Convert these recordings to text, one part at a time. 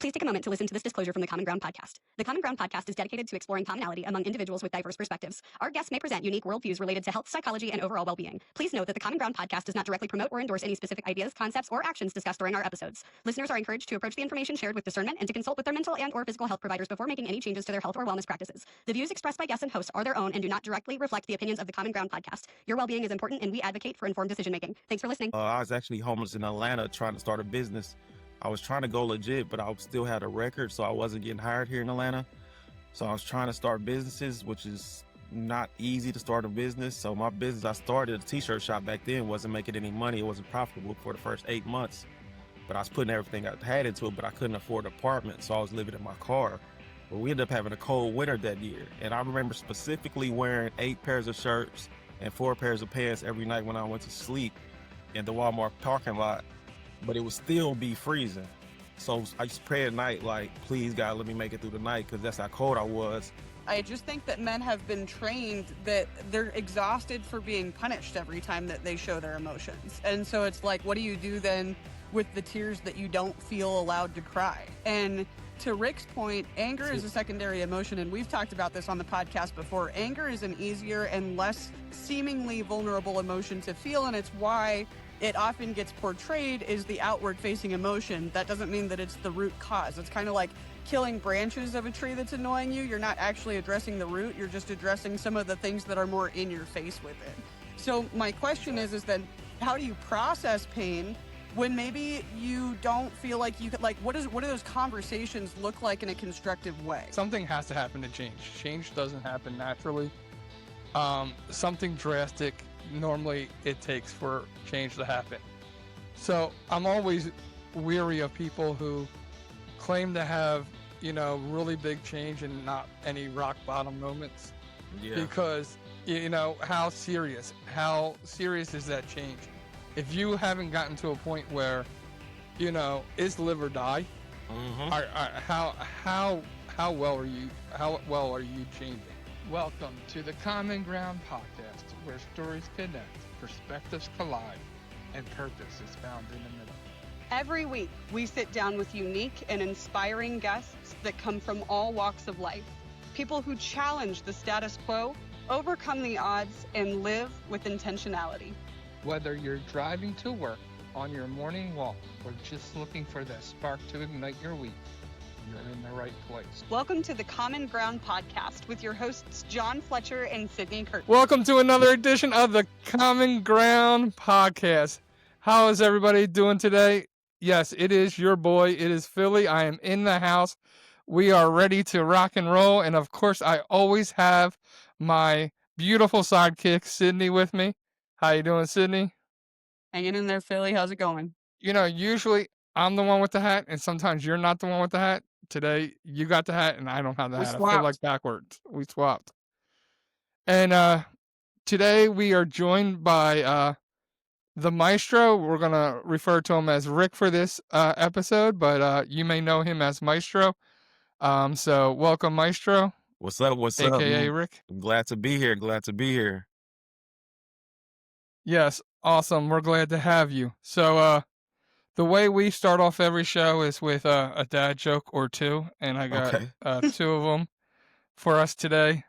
Please take a moment to listen to this disclosure from the Common Ground podcast. The Common Ground podcast is dedicated to exploring commonality among individuals with diverse perspectives. Our guests may present unique worldviews related to health, psychology, and overall well-being. Please note that the Common Ground podcast does not directly promote or endorse any specific ideas, concepts, or actions discussed during our episodes. Listeners are encouraged to approach the information shared with discernment and to consult with their mental and/or physical health providers before making any changes to their health or wellness practices. The views expressed by guests and hosts are their own and do not directly reflect the opinions of the Common Ground podcast. Your well-being is important, and we advocate for informed decision-making. Thanks for listening. I was actually homeless in Atlanta trying to start a business. I was trying to go legit, but I still had a record, so I wasn't getting hired here in Atlanta. So I was trying to start businesses, which is not easy to start a business. So my business I started, a t-shirt shop back then, wasn't making any money. It wasn't profitable for the first 8 months. But I was putting everything I had into it, but I couldn't afford an apartment, so I was living in my car. But we ended up having a cold winter that year. And I remember specifically wearing 8 pairs of shirts and 4 pairs of pants every night when I went to sleep in the Walmart parking lot. But it would still be freezing. So I used to pray at night, like, please, God, let me make it through the night, because that's how cold I was. I just think that men have been trained that they're exhausted for being punished every time that they show their emotions. And so it's like, what do you do then with the tears that you don't feel allowed to cry? And to Rick's point, anger is a secondary emotion, and we've talked about this on the podcast before. Anger is an easier and less seemingly vulnerable emotion to feel, and it's why it often gets portrayed as the outward-facing emotion. That doesn't mean that it's the root cause. It's kind of like killing branches of a tree that's annoying you. You're not actually addressing the root. You're just addressing some of the things that are more in your face with it. So my question is then how do you process pain when maybe you don't feel like you could, like, what do those conversations look like in a constructive way? Something has to happen to change. Change doesn't happen naturally. Something drastic, normally it takes for change to happen. So I'm always weary of people who claim to have, really big change and not any rock bottom moments. Yeah. Because, how serious is that change? If you haven't gotten to a point where, it's live or die, how well are you changing? Welcome to the Common Ground podcast, where stories connect, perspectives collide, and purpose is found in the middle. Every week, we sit down with unique and inspiring guests that come from all walks of life. People who challenge the status quo, overcome the odds, and live with intentionality. Whether you're driving to work, on your morning walk, or just looking for that spark to ignite your week, you're in the right place. Welcome to the Common Ground podcast with your hosts, John Fletcher and Sydney Curtin. Welcome to another edition of the Common Ground podcast. How is everybody doing today? Yes, it is your boy. It is Philly. I am in the house. We are ready to rock and roll. And of course, I always have my beautiful sidekick, Sydney, with me. How you doing, Sydney? Hanging in there, Philly. How's it going? Usually I'm the one with the hat, and sometimes you're not the one with the hat. Today, you got the hat, and I don't have the hat. I feel like backwards. We swapped. And today, we are joined by the Mystro. We're going to refer to him as Rick for this episode, but you may know him as Mystro. So, welcome, Mystro. What's up? AKA Rick. I'm glad to be here. Yes, awesome. We're glad to have you. So, the way we start off every show is with a dad joke or two, and I got 2 of them for us today.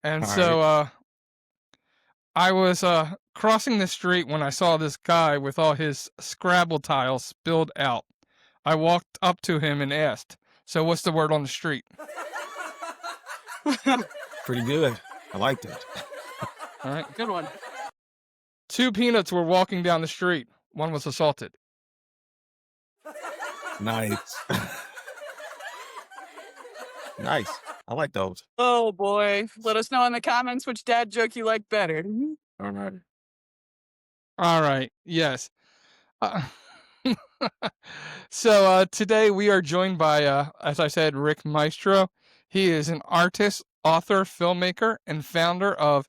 And I was crossing the street when I saw this guy with all his Scrabble tiles spilled out. I walked up to him and asked, "So what's the word on the street?" Pretty good. I liked it. All right. Good one. 2 peanuts were walking down the street. One was assaulted. Nice. Nice. I like those. Oh, boy. Let us know in the comments which dad joke you like better. All right. All right. Yes. So today we are joined by, as I said, Rick Mystro. He is an artist, author, filmmaker, and founder of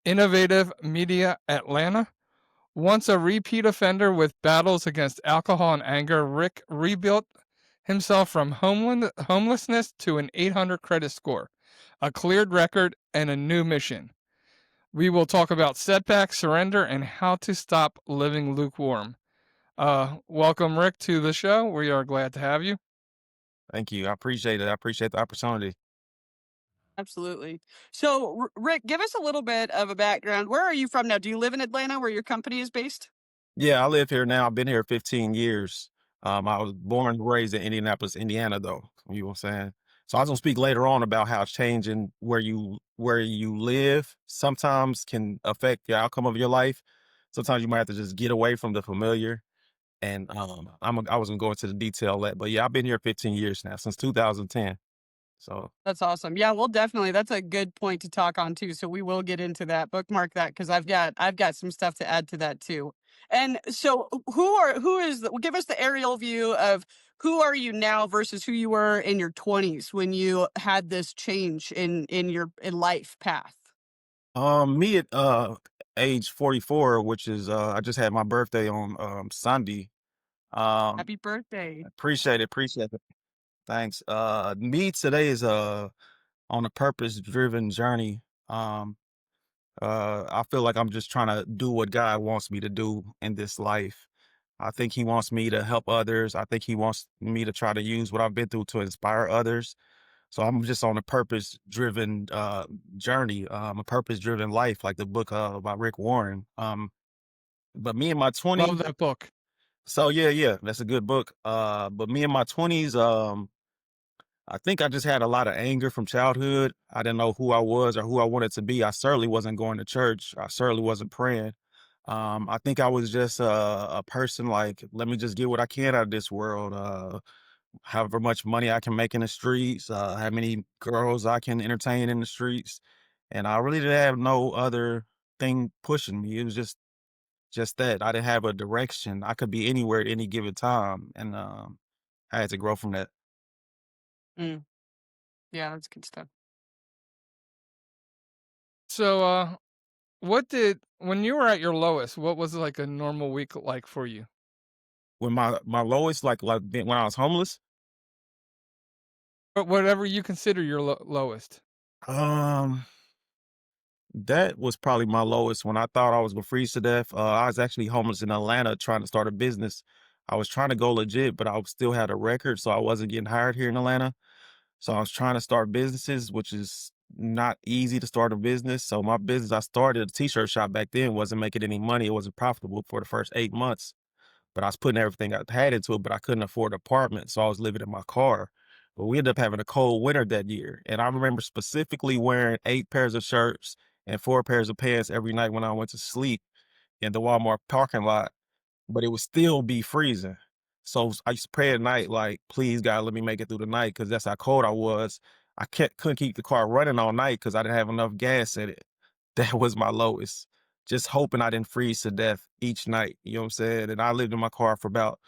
Innovative Media Atlanta. Once a repeat offender with battles against alcohol and anger, Rick rebuilt himself from homelessness to an 800 credit score, a cleared record, and a new mission. We will talk about setbacks, surrender, and how to stop living lukewarm. Welcome, Rick, to the show. We are glad to have you. Thank you. I appreciate it. I appreciate the opportunity. Absolutely. So, Rick, give us a little bit of a background. Where are you from now? Do you live in Atlanta where your company is based? Yeah, I live here now. I've been here 15 years. I was born and raised in Indianapolis, Indiana, though. You know what I'm saying? So I was gonna speak later on about how changing where you live sometimes can affect the outcome of your life. Sometimes you might have to just get away from the familiar. And I was gonna go into the detail of that, but yeah, I've been here 15 years now, since 2010. So That's awesome. Yeah, well, definitely. That's a good point to talk on too. So we will get into that. Bookmark that because I've got some stuff to add to that too. And so give us the aerial view of who are you now versus who you were in your 20s when you had this change in your in life path. me at age 44, which is I just had my birthday on Sunday. Um Happy birthday. appreciate it. Thanks. Me today is on a purpose driven journey. Um I feel like I'm just trying to do what God wants me to do in this life. I think he wants me to help others. I think he wants me to try to use what I've been through to inspire others. So I'm just on a purpose driven journey, a purpose driven life, like the book by Rick Warren. But me in my Love 20s, that book. so yeah, that's a good book. But me in my 20s, I think I just had a lot of anger from childhood. I didn't know who I was or who I wanted to be. I certainly wasn't going to church. I certainly wasn't praying. I think I was just a person like, let me just get what I can out of this world. However much money I can make in the streets, how many girls I can entertain in the streets. And I really didn't have no other thing pushing me. It was just that I didn't have a direction. I could be anywhere at any given time. And I had to grow from that. Mm, yeah, that's good stuff. So, when you were at your lowest, what was like a normal week like for you? When my lowest, when I was homeless, But whatever you consider your lowest. um, that was probably my lowest when I thought I was gonna freeze to death. I was actually homeless in Atlanta trying to start a business. I was trying to go legit, but I still had a record, so I wasn't getting hired here in Atlanta. So I was trying to start businesses, which is not easy to start a business. So my business, I started a t-shirt shop back then, wasn't making any money. It wasn't profitable for the first 8 months, but I was putting everything I had into it, but I couldn't afford an apartment. So I was living in my car. But we ended up having a cold winter that year. And I remember specifically wearing 8 pairs of shirts and 4 pairs of pants every night when I went to sleep in the Walmart parking lot, but it would still be freezing. So I used to pray at night, like, please God, let me make it through the night, because that's how cold I was. Couldn't keep the car running all night because I didn't have enough gas in it. That was my lowest. Just hoping I didn't freeze to death each night. You know what I'm saying? And I lived in my car for about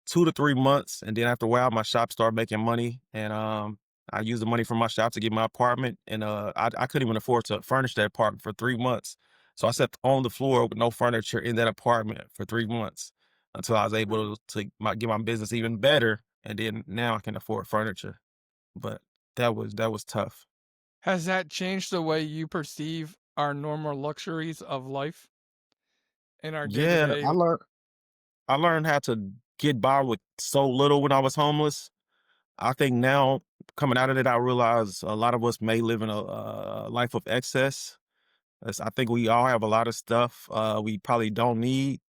2 to 3 months. And then after a while, my shop started making money. And I used the money from my shop to get my apartment. And I couldn't even afford to furnish that apartment for 3 months. So I sat on the floor with no furniture in that apartment for 3 months until I was able to get my business even better. And then now I can afford furniture. But that was tough. Has that changed the way you perceive our normal luxuries of life in our day to Yeah, day? I learned how to get by with so little when I was homeless. I think now, coming out of it, I realize a lot of us may live in a life of excess. I think we all have a lot of stuff we probably don't need.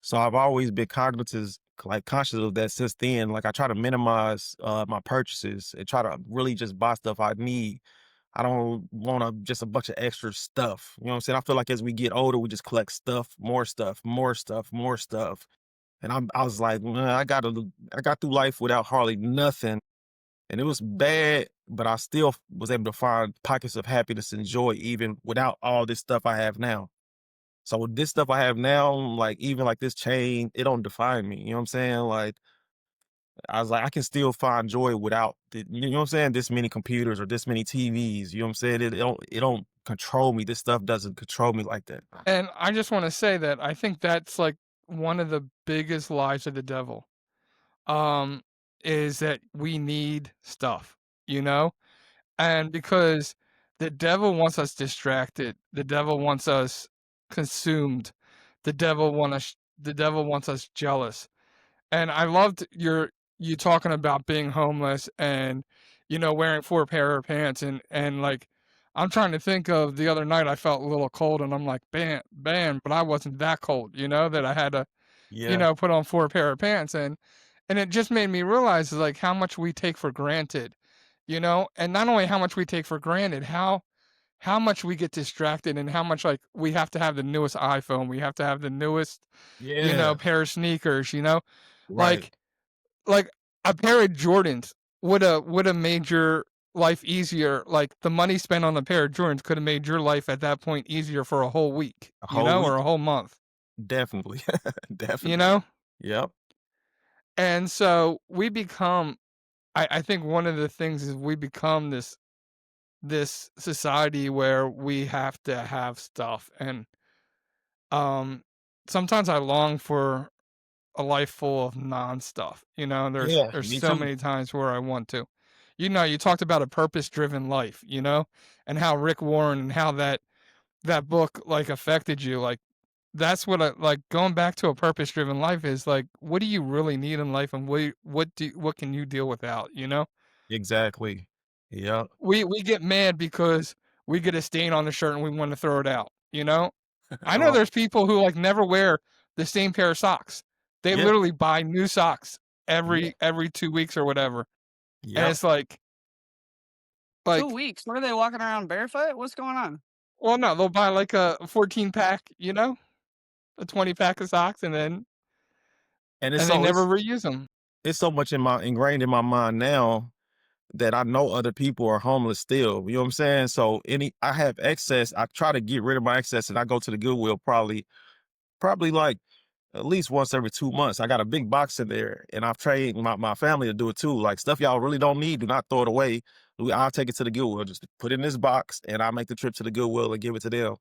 So I've always been conscious of that since then. Like I try to minimize my purchases and try to really just buy stuff I need. I don't want just a bunch of extra stuff. You know what I'm saying? I feel like as we get older, we just collect stuff, more stuff, more stuff, more stuff. And I was like, "Man, I got through life without hardly nothing, and it was bad, but I still was able to find pockets of happiness and joy even without all this stuff I have now. So with this stuff I have now, like even like this chain, it don't define me. You know what I'm saying? Like I was like, I can still find joy without you know what I'm saying? This many computers or this many TVs. You know what I'm saying? It don't control me. This stuff doesn't control me like that. And I just want to say that I think that's like one of the biggest lies of the devil. Um, is that we need stuff, you know? And because the devil wants us distracted, the devil wants us consumed, the devil wants us jealous. And I loved you talking about being homeless and, wearing 4 pair of pants and, like, I'm trying to think of the other night I felt a little cold and I'm like, "Man," but I wasn't that cold, that I had to, Yeah. put on 4 pair of pants, and it just made me realize, like, how much we take for granted, and not only how much we take for granted, how much we get distracted and how much, like, we have to have the newest iPhone, we have to have the newest, Yeah. pair of sneakers, Right. like like, a pair of Jordans would have made your life easier, like, the money spent on a pair of Jordans could have made your life at that point easier for a whole week, A whole or week. a whole month, Definitely. you Definitely. know? Yep. And so we become I think one of the things is we become this society where we have to have stuff, and, um, sometimes I long for a life full of non-stuff, Yeah, there's me so too. many times where I want to. You talked about a purpose-driven life, and how Rick Warren and how that book, like, affected you, like, that's what I like, going back to a purpose-driven life is, like, what do you really need in life and what can you deal without? Exactly. Yep. We get mad because we get a stain on the shirt and we wanna throw it out? I know Right. there's people who, like, never wear the same pair of socks. They Yeah. literally buy new socks Yeah. every 2 weeks or whatever, and Yep. it's like 2 weeks. What are they walking around barefoot? What's going on? well, no, they'll buy, like, a 14 pack, a 20 pack of socks, And and they never reuse them. it's so much ingrained in my mind now that I know other people are homeless still. You know what I'm saying? So I have excess. I try to get rid of my excess, and I go to the Goodwill probably like at least once every 2 months. I got a big box in there, and I've trained my family to do it too. Like stuff y'all really don't need, do not throw it away. I'll take it to the Goodwill, just put it in this box, and I'll make the trip to the Goodwill and give it to them.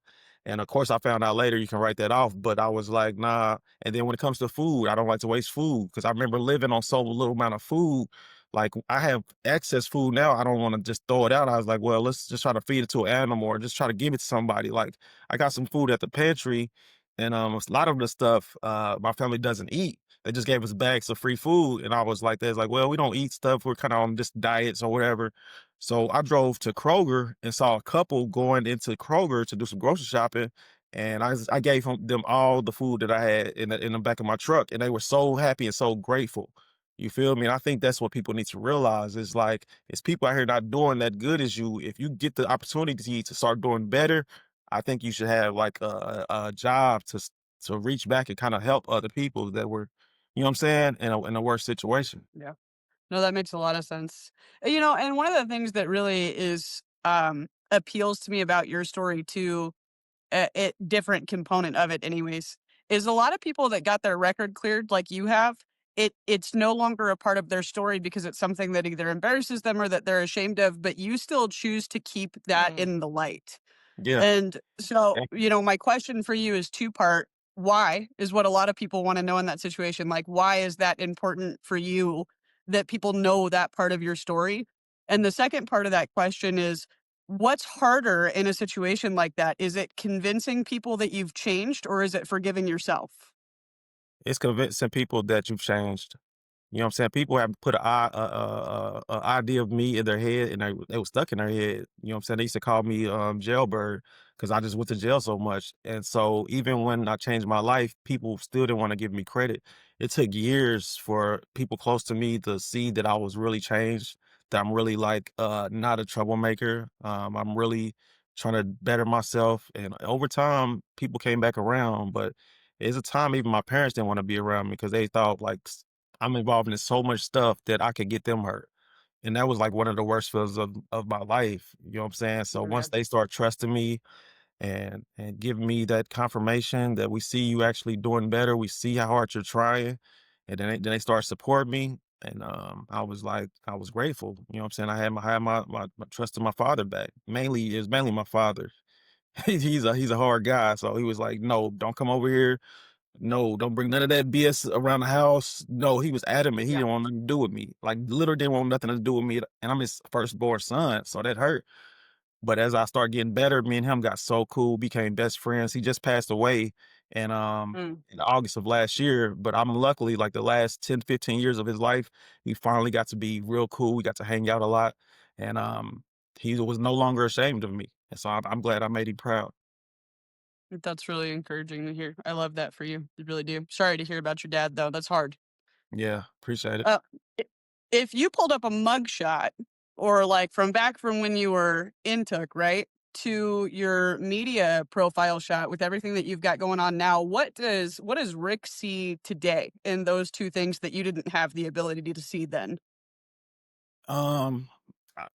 And of course, I found out later you can write that off, but I was like, nah. And then when it comes to food, I don't like to waste food because I remember living on so little amount of food. Like I have excess food now. I don't want to just throw it out. I was like, well, let's just try to feed it to an animal or just try to give it to somebody. Like I got some food at the pantry, and a lot of the stuff my family doesn't eat. They just gave us bags of free food, and I was like, "There's like, well, we don't eat stuff. We're kind of on this diets or whatever." So I drove to Kroger and saw a couple going into Kroger to do some grocery shopping, and I gave them all the food that I had in the back of my truck, and they were so happy and so grateful. You feel me? And I think that's what people need to realize is like, it's people out here not doing that good as you. If you get the opportunity to start doing better, I think you should have like a job to reach back and kind of help other people that were, you know what I'm saying, in a worse situation. Yeah. No, that makes a lot of sense. And one of the things that really is appeals to me about your story too, it different component of it anyways, is a lot of people that got their record cleared like you have, it's no longer a part of their story because it's something that either embarrasses them or that they're ashamed of, but you still choose to keep that Mm, in the light. Yeah. And so, eh, my question for you is two-part. Why is what a lot of people want to know in that situation. Like, why is that important for you that people know that part of your story? And the second part of that question is, what's harder in a situation like that? Is it convincing people that you've changed or is it forgiving yourself? It's convincing people that you've changed. You know what I'm saying? People have put a idea of me in their head, and they was stuck in their head. You know what I'm saying? They used to call me jailbird because I just went to jail so much. And so even when I changed my life, people still didn't want to give me credit. It took years for people close to me to see that I was really changed, that I'm really like not a troublemaker. I'm really trying to better myself. And over time, people came back around, but it's a time even my parents didn't want to be around me because they thought like I'm involved in so much stuff that I could get them hurt. And that was like one of the worst feelings of my life. You know what I'm saying? So once Amen. they start trusting me and giving me that confirmation that we see you actually doing better, we see how hard you're trying, and then they start supporting me. And I was grateful. You know what I'm saying? I had my trust in my father back. Mainly it was mainly my father. He's a hard guy. So he was like, no, don't come over here, no, don't bring none of that BS around the house. No, he was adamant. He Yeah. didn't want nothing to do with me. Like literally didn't want nothing to do with me. And I'm his firstborn son, so that hurt. But as I started getting better, me and him got so cool, became best friends. He just passed away, and Mm. in August of last year. But I'm luckily like the last 10, 15 years of his life, he finally got to be real cool. We got to hang out a lot, and he was no longer ashamed of me. And so I'm glad I made him proud. That's really encouraging to hear. I love that for you. I really do. Sorry to hear about your dad, though. That's hard. Yeah, appreciate it. Uh, i- if you pulled up a mugshot, or like from back from when you were in Took, right, to your media profile shot with everything that you've got going on now, what does Rick see today in those two things that you didn't have the ability to see then? Um,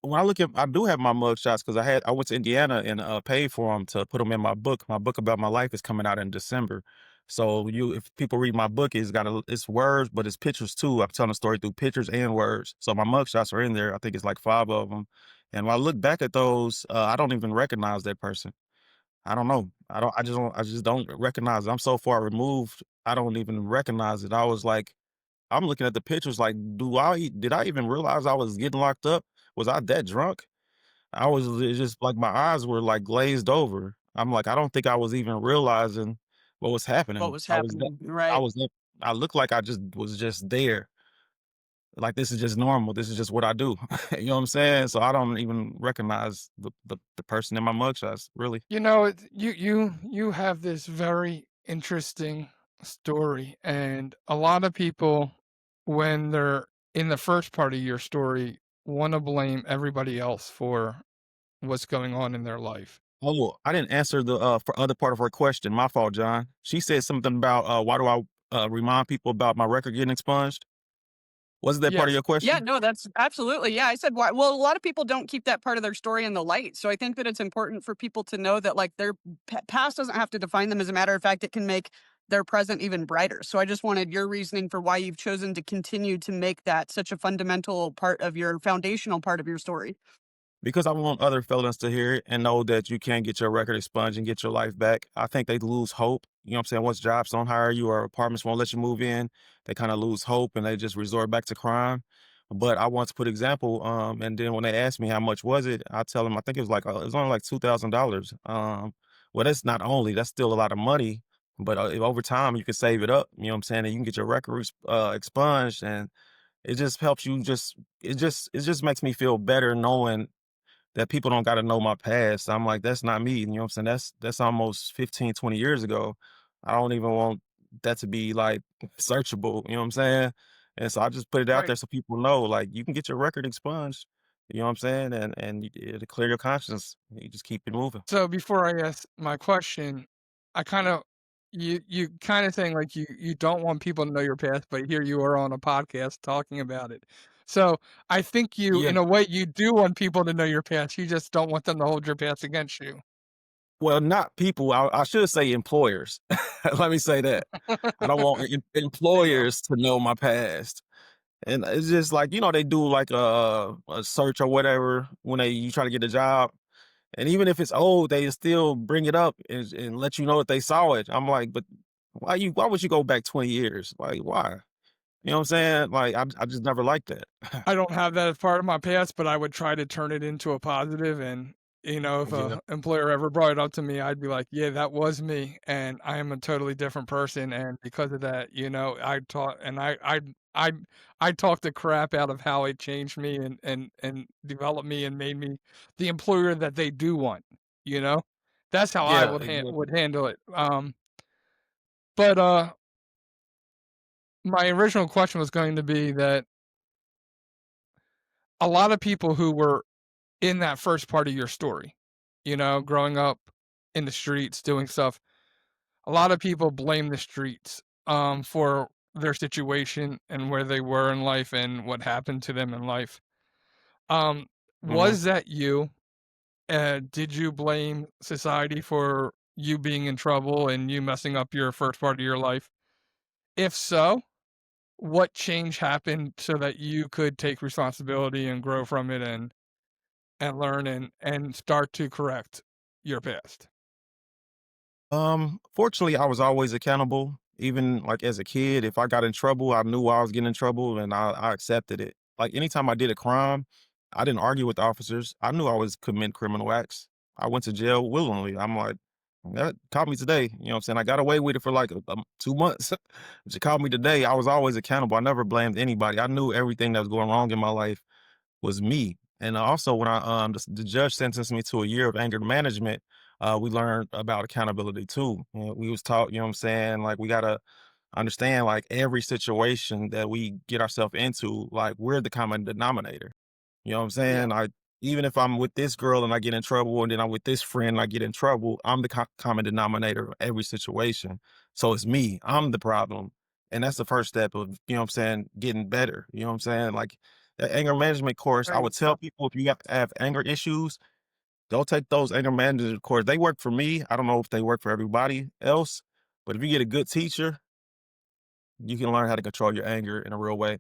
when I look at, I do have my mug shots because I went to Indiana and paid for them to put them in my book. My book about my life is coming out in December. So if people read my book, it's words, but it's pictures too. I'm telling a story through pictures and words. So my mug shots are in there. I think it's like 5 of them. And when I look back at those, I don't even recognize that person. I don't know. I just don't recognize it. I'm so far removed. I don't even recognize it. I was like, I'm looking at the pictures like, did I even realize I was getting locked up? Was I that drunk? It's just like my eyes were like glazed over. I'm like, I don't think I was even realizing what was What happening. was happening, right? I looked like I just was just there. Like this is just normal. This is just what I do. You know what I'm saying? So I don't even recognize the person in my mugshots, really. You know, you have this very interesting story, and a lot of people, when they're in the first part of your story, want to blame everybody else for what's going on in their life. Oh, I didn't answer the for other part of her question. My fault, John. She said something about why do I remind people about my record getting expunged? Wasn't that part of Yes. your Yeah, question? no, that's absolutely. Yeah, I said why. Well, a lot of people don't keep that part of their story in the light. So I think that it's important for people to know that like their past doesn't have to define them. As a matter of fact, it can make their present even brighter. So I just wanted your reasoning for why you've chosen to continue to make that such a fundamental part of your foundational part of your story. Because I want other fellas to hear it and know that you can get your record expunged and get your life back. I think they lose hope. You know what I'm saying? Once jobs don't hire you or apartments won't let you move in, they kind of lose hope and they just resort back to crime. But I want to put example, and then when they ask me how much was it, I tell them I think it was only like $2,000. Well, that's not only that's still a lot of money, but if over time you can save it up. You know what I'm saying? And you can get your record expunged, and it just helps you. It just makes me feel better knowing that people don't gotta know my past. I'm like, "That's not me," you know what I'm saying? That's almost 15, 20 years ago. I don't even want that to be, like, searchable, you know what I'm saying? And so I just put it out Right. there so people know, like, you can get your record expunged, you know what I'm saying? And it'll clear your conscience. You just keep it moving. So before I ask my question, I kind of you kind of saying like you don't want people to know your past, but here you are on a podcast talking about it. So I think you, Yeah. in a way, you do want people to know your past. You just don't want them to hold your past against you. Well, not people, I should say employers. Let me say that. I don't want There you go. employers to know my past. And it's just like, they do like a search or whatever when you try to get a job. And even if it's old, they still bring it up and let you know that they saw it. I'm like, but why would you go back 20 years? Like, why? You know what I'm saying? Like, I just never liked that. I don't have that as part of my past, but I would try to turn it into a positive. And if Yeah. a employer ever brought it up to me, I'd be like, "Yeah, that was me, and I am a totally different person." And because of that, I taught and I I talked the crap out of how it changed me and developed me and made me the employer that they do want. You know, that's how I Yeah, would exactly. handle it. But my original question was going to be that a lot of people who were in that first part of your story, growing up in the streets, doing stuff. A lot of people blame the streets for their situation and where they were in life and what happened to them in life. Um, Hmm. was that you? Did you blame society for you being in trouble and you messing up your first part of your life? If so, what change happened so that you could take responsibility and grow from it and learn and start to correct your past? Fortunately, I was always accountable. Even like as a kid, if I got in trouble, I knew I was getting in trouble and I accepted it. Like anytime I did a crime, I didn't argue with the officers. I knew I was committing criminal acts. I went to jail willingly. I'm like, That caught me today. You know what I'm saying? I got away with it for like 2 months. She caught me today. I was always accountable. I never blamed anybody. I knew everything that was going wrong in my life was me. And also, when the judge sentenced me to a year of anger management, we learned about accountability too. We was taught, you know what I'm saying, like we gotta understand like every situation that we get ourselves into, like we're the common denominator. You know what I'm Yeah. saying? Like even if I'm with this girl and I get in trouble, and then I'm with this friend and I get in trouble, I'm the common denominator of every situation. So it's me. I'm the problem. And that's the first step of, you know what I'm saying, getting better. You know what I'm saying? Like the anger management course, I Right. would tell people if you have anger issues, go take those anger management course. They work for me. I don't know if they work for everybody else, but if you get a good teacher, you can learn how to control your anger in a real way.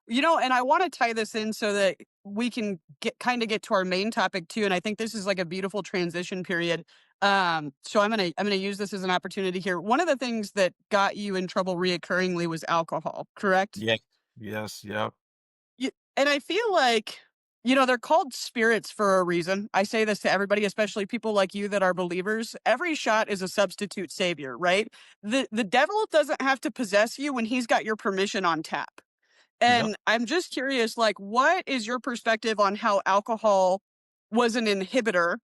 And I want to tie this in so that we can get to our main topic too. And I think this is like a beautiful transition period. So I'm gonna use this as an opportunity here. One of the things that got you in trouble reoccurringly was alcohol, correct? Yeah. Yes. Yeah. And I feel like, they're called spirits for a reason. I say this to everybody, especially people like you that are believers. Every shot is a substitute savior, right? The devil doesn't have to possess you when he's got your permission on tap. Yep. And I'm just curious, like, what is your perspective on how alcohol was an inhibitor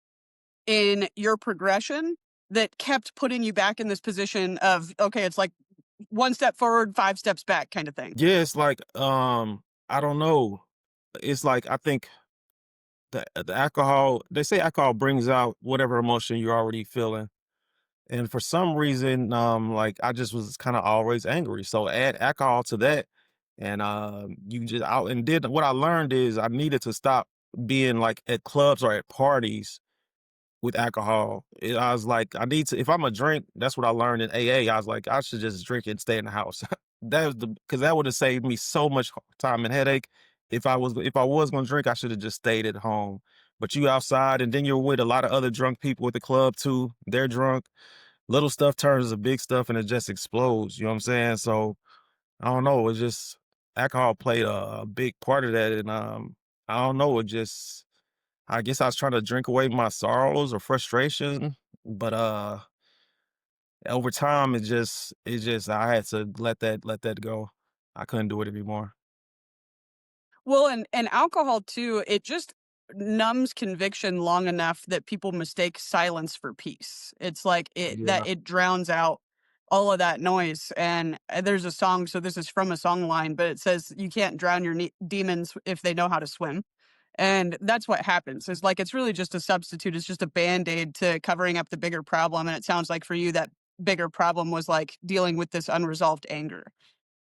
in your progression that kept putting you back in this position of, okay, it's like one step forward, five steps back kind of thing? Yeah, it's like, I don't know. It's like I think the alcohol, they say alcohol brings out whatever emotion you're already feeling. And for some reason, like I just was kind of always angry. So add alcohol to that, and you just out and did what I learned is I needed to stop being like at clubs or at parties with alcohol. I was like, I need to, if I'm a drink, that's what I learned in AA. I was like, I should just drink and stay in the house. That was because that would have saved me so much time and headache. If I was gonna drink, I should have just stayed at home. But you outside, and then you're with a lot of other drunk people at the club too. They're drunk. Little stuff turns to big stuff, and it just explodes. You know what I'm saying? So I don't know. It's just alcohol played a big part of that, and I don't know. It just I guess I was trying to drink away my sorrows or frustration, but over time it just I had to let that go. I couldn't do it anymore. Well, and alcohol too, it just numbs conviction long enough that people mistake silence for peace. It's like Yeah. it drowns out all of that noise. And there's a song, so this is from a song line, but it says you can't drown your demons if they know how to swim. And that's what happens. It's like it's really just a substitute. It's just a band-aid to covering up the bigger problem. And it sounds like for you that bigger problem was like dealing with this unresolved anger.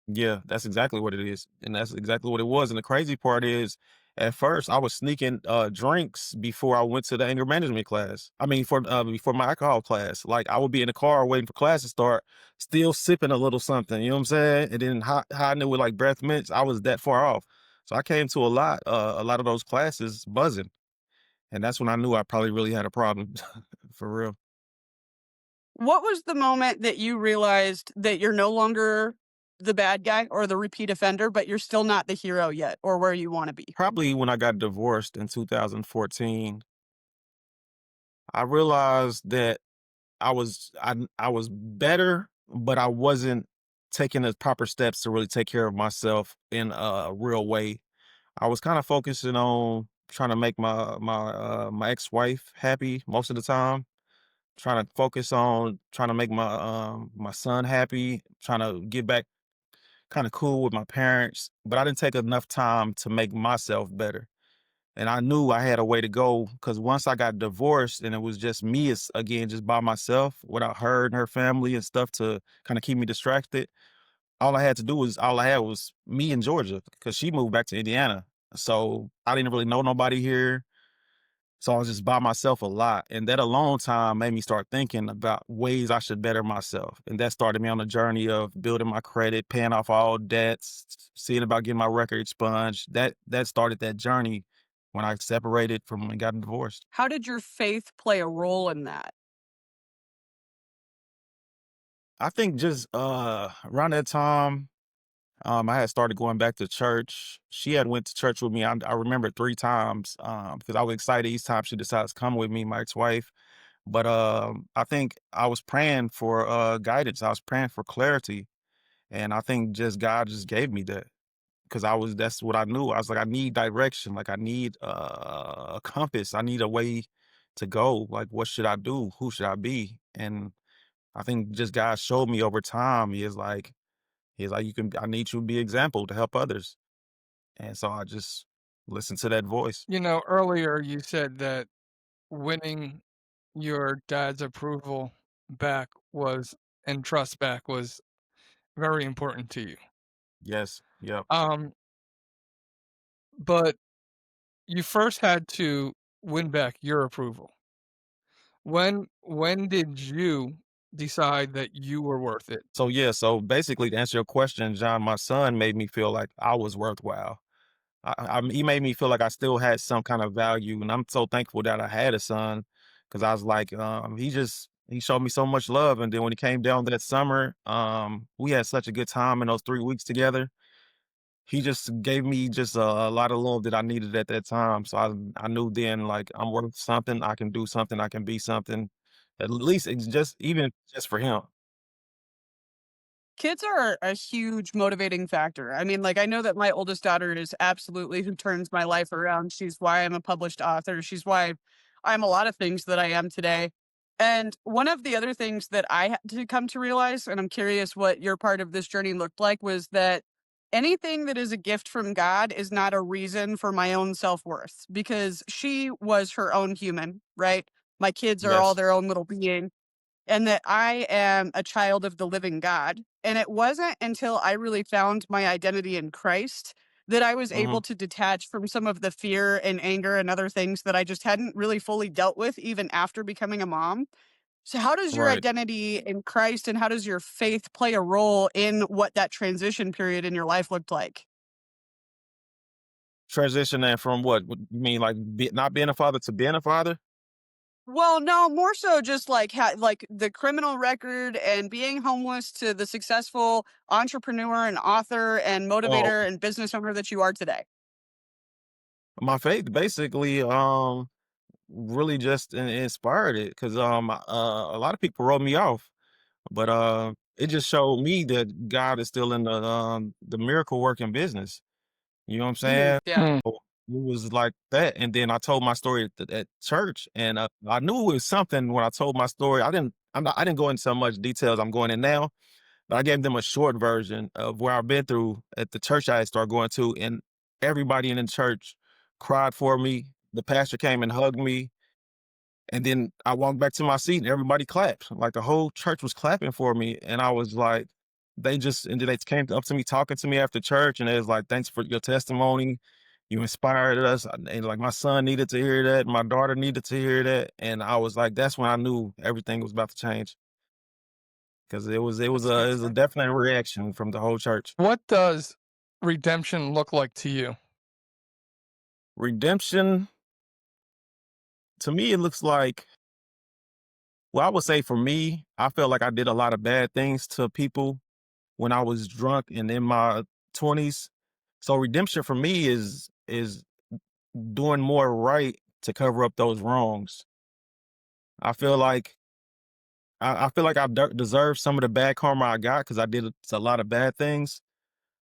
Yeah, that's exactly what it is, and that's exactly what it was, and the crazy part is, at first, I was sneaking, drinks before I went to the anger management class. I mean, before my alcohol class. Like, I would be in the car waiting for class to start, still sipping a little something, you know what I'm saying? And then hiding it with, like, breath mints. I was that far off. So I came to a lot of those classes buzzing, and that's when I knew I probably really had a problem, for real. What was the moment that you realized that you're no longer the bad guy or the repeat offender, but you're still not the hero yet or where you wanna be? Probably when I got divorced in 2014, I realized that I was better, but I wasn't taking the proper steps to really take care of myself in a real way. I was kind of focusing on trying to make my ex-wife happy most of the time, trying to focus on trying to make my son happy, trying to get back kind of cool with my parents, but I didn't take enough time to make myself better. And I knew I had a way to go because once I got divorced and it was just me, as again, just by myself without her and her family and stuff to kind of keep me distracted. All I had was me in Georgia because she moved back to Indiana. So I didn't really know nobody here. So I was just by myself a lot. And that alone time made me start thinking about ways I should better myself. And that started me on a journey of building my credit, paying off all debts, seeing about getting my record expunged. That started that journey when I separated from and got divorced. How did your faith play a role in that? I think just around that time, I had started going back to church. She had went to church with me. I remember 3 times because I was excited each time she decides to come with me, my ex-wife. But I think I was praying for guidance. I was praying for clarity, and I think just God just gave me that because that's what I knew. I was like, I need direction. Like I need a compass. I need a way to go. Like what should I do? Who should I be? And I think just God showed me over time. He's like, I need you to be an example to help others. And so I just listened to that voice. You know, earlier you said that winning your dad's approval back was and trust back was very important to you. Yes. Yep. Um, but you first had to win back your approval. When did you decide that you were worth it? So yeah, so basically to answer your question, John, my son made me feel like I was worthwhile. He made me feel like I still had some kind of value, and I'm so thankful that I had a son because I was like, he showed me so much love, and then when he came down that summer, we had such a good time in those 3 weeks together. He just gave me just a lot of love that I needed at that time. So I knew then like I'm worth something. I can do something. I can be something. At least it's just even just for him. Kids are a huge motivating factor. I mean, like, I know that my oldest daughter is absolutely who turns my life around. She's why I'm a published author. She's why I'm a lot of things that I am today. And one of the other things that I had to come to realize, and I'm curious what your part of this journey looked like, was that anything that is a gift from God is not a reason for my own self worth because she was her own human, right? My kids are all Yes. their own little being and that I am a child of the living God. And it wasn't until I really found my identity in Christ that I was Hmm. able to detach from some of the fear and anger and other things that I just hadn't really fully dealt with even after becoming a mom. So, how does your Right. identity in Christ and how does your faith play a role in what that transition period in your life looked like? Transitioning from what you mean, like not being a father to being a father? Well, no, more so just like like the criminal record and being homeless to the successful entrepreneur and author and Oh, motivator and business owner that you are today. my faith basically really just inspired it because a lot of people wrote me off, but it just showed me that God is still in the miracle working business. You know what I'm saying? Yeah. Mm. So, it was like that, and then I told my story at church, and I knew it was something when I told my story. I didn't go into so much details I'm going in now, but I gave them a short version of where I've been through at the church I had started going to, and everybody in the church cried for me. The pastor came and hugged me, and then I walked back to my seat and everybody clapped. Like the whole church was clapping for me. And I was like, and then they came up to me talking to me after church and they was like, thanks for your testimony. You inspired us. And like my son needed to hear that. My daughter needed to hear that. And I was like, that's when I knew everything was about to change. Cause That's it was a fantastic. definite reaction from the whole church. What does redemption look like to you? Redemption, to me, it looks like, well, I would say for me, I felt like I did a lot of bad things to people when I was drunk and in my 20s. So redemption for me is doing more right to cover up those wrongs. I feel like I feel like I deserve some of the bad karma I got because I did a lot of bad things.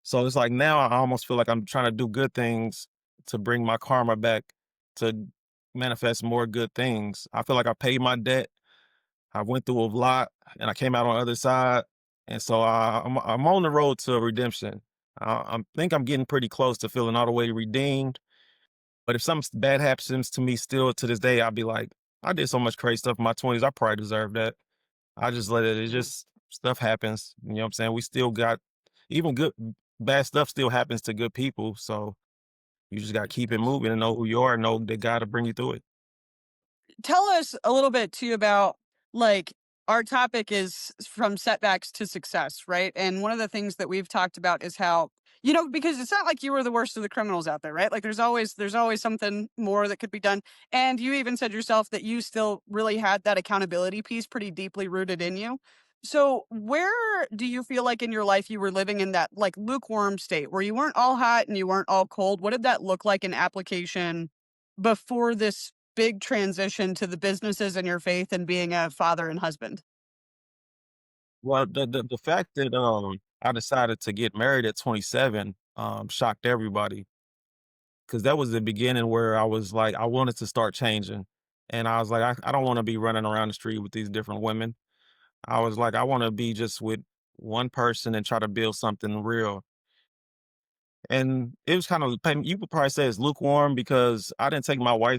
So it's like now I almost feel like I'm trying to do good things to bring my karma back to manifest more good things. I feel like I paid my debt. I went through a lot and I came out on the other side. And so I'm on the road to redemption. I think I'm getting pretty close to feeling all the way redeemed. But if something bad happens to me still to this day, I'll be like, I did so much crazy stuff in my 20s. I probably deserve that. I just let it, it Mhm. just stuff happens. You know what I'm saying? We still got even bad stuff still happens to good people. So you just got to keep it moving and know who you are and know that God will bring you through it. Tell us a little bit too about like our topic is from setbacks to success, right? And one of the things that we've talked about is how because it's not like you were the worst of the criminals out there, right? Like there's always something more that could be done. And you even said yourself that you still really had that accountability piece pretty deeply rooted in you. So where do you feel like in your life you were living in that like lukewarm state where you weren't all hot and you weren't all cold? What did that look like in application before this big transition to the businesses and your faith and being a father and husband? Well, the fact that I decided to get married at 27 shocked everybody because that was the beginning where I was like, I wanted to start changing. And I was like, I don't want to be running around the street with these different women. I was like, I want to be just with one person and try to build something real. And it was kind of, you would probably say it's lukewarm because I didn't take my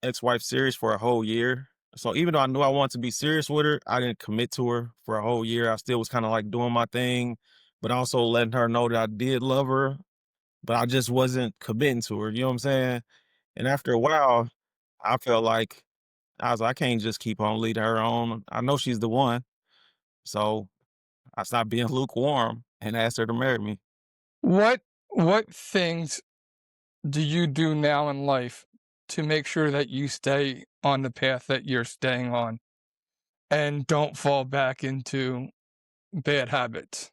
ex-wife serious for a whole year. So even though I knew I wanted to be serious with her, I didn't commit to her for a whole year. I still was kind of like doing my thing, but also letting her know that I did love her, but I just wasn't committing to her. You know what I'm saying? And after a while, I felt like I was like, I can't just keep on leading her on. I know she's the one. So I stopped being lukewarm and asked her to marry me. What things do you do now in life to make sure that you stay on the path that you're staying on and don't fall back into bad habits?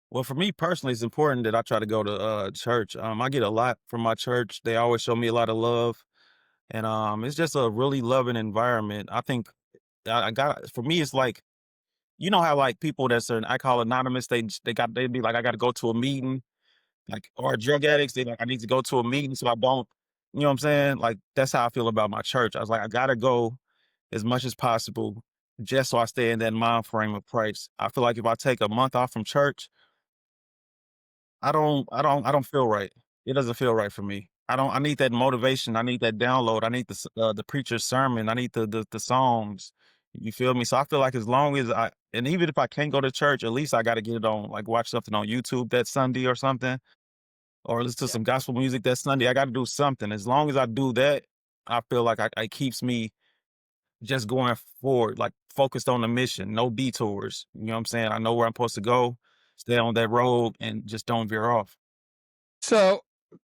Well, for me personally, it's important that I try to go to church. I get a lot from my church. They always show me a lot of love, and it's just a really loving environment. I think I got for me, it's like you know how like people that's I call anonymous. They be like I got to go to a meeting, like or drug addicts. They like I need to go to a meeting so I don't. You know what I'm saying? Like that's how I feel about my church. I was like I gotta go as much as possible just so I stay in that mind frame of Christ. I feel like if I take a month off from church I don't feel right. It doesn't feel right for me. I need that motivation. I need that download. I need the preacher's sermon. I need the songs. You feel me? So I feel like as long as and even if I can't go to church, at least I got to get it on, like watch something on YouTube that Sunday or something, or listen to Yeah. some gospel music that Sunday. I got to do something. As long as I do that, I feel like it keeps me just going forward, like focused on the mission, no detours. You know what I'm saying? I know where I'm supposed to go, stay on that road and just don't veer off. So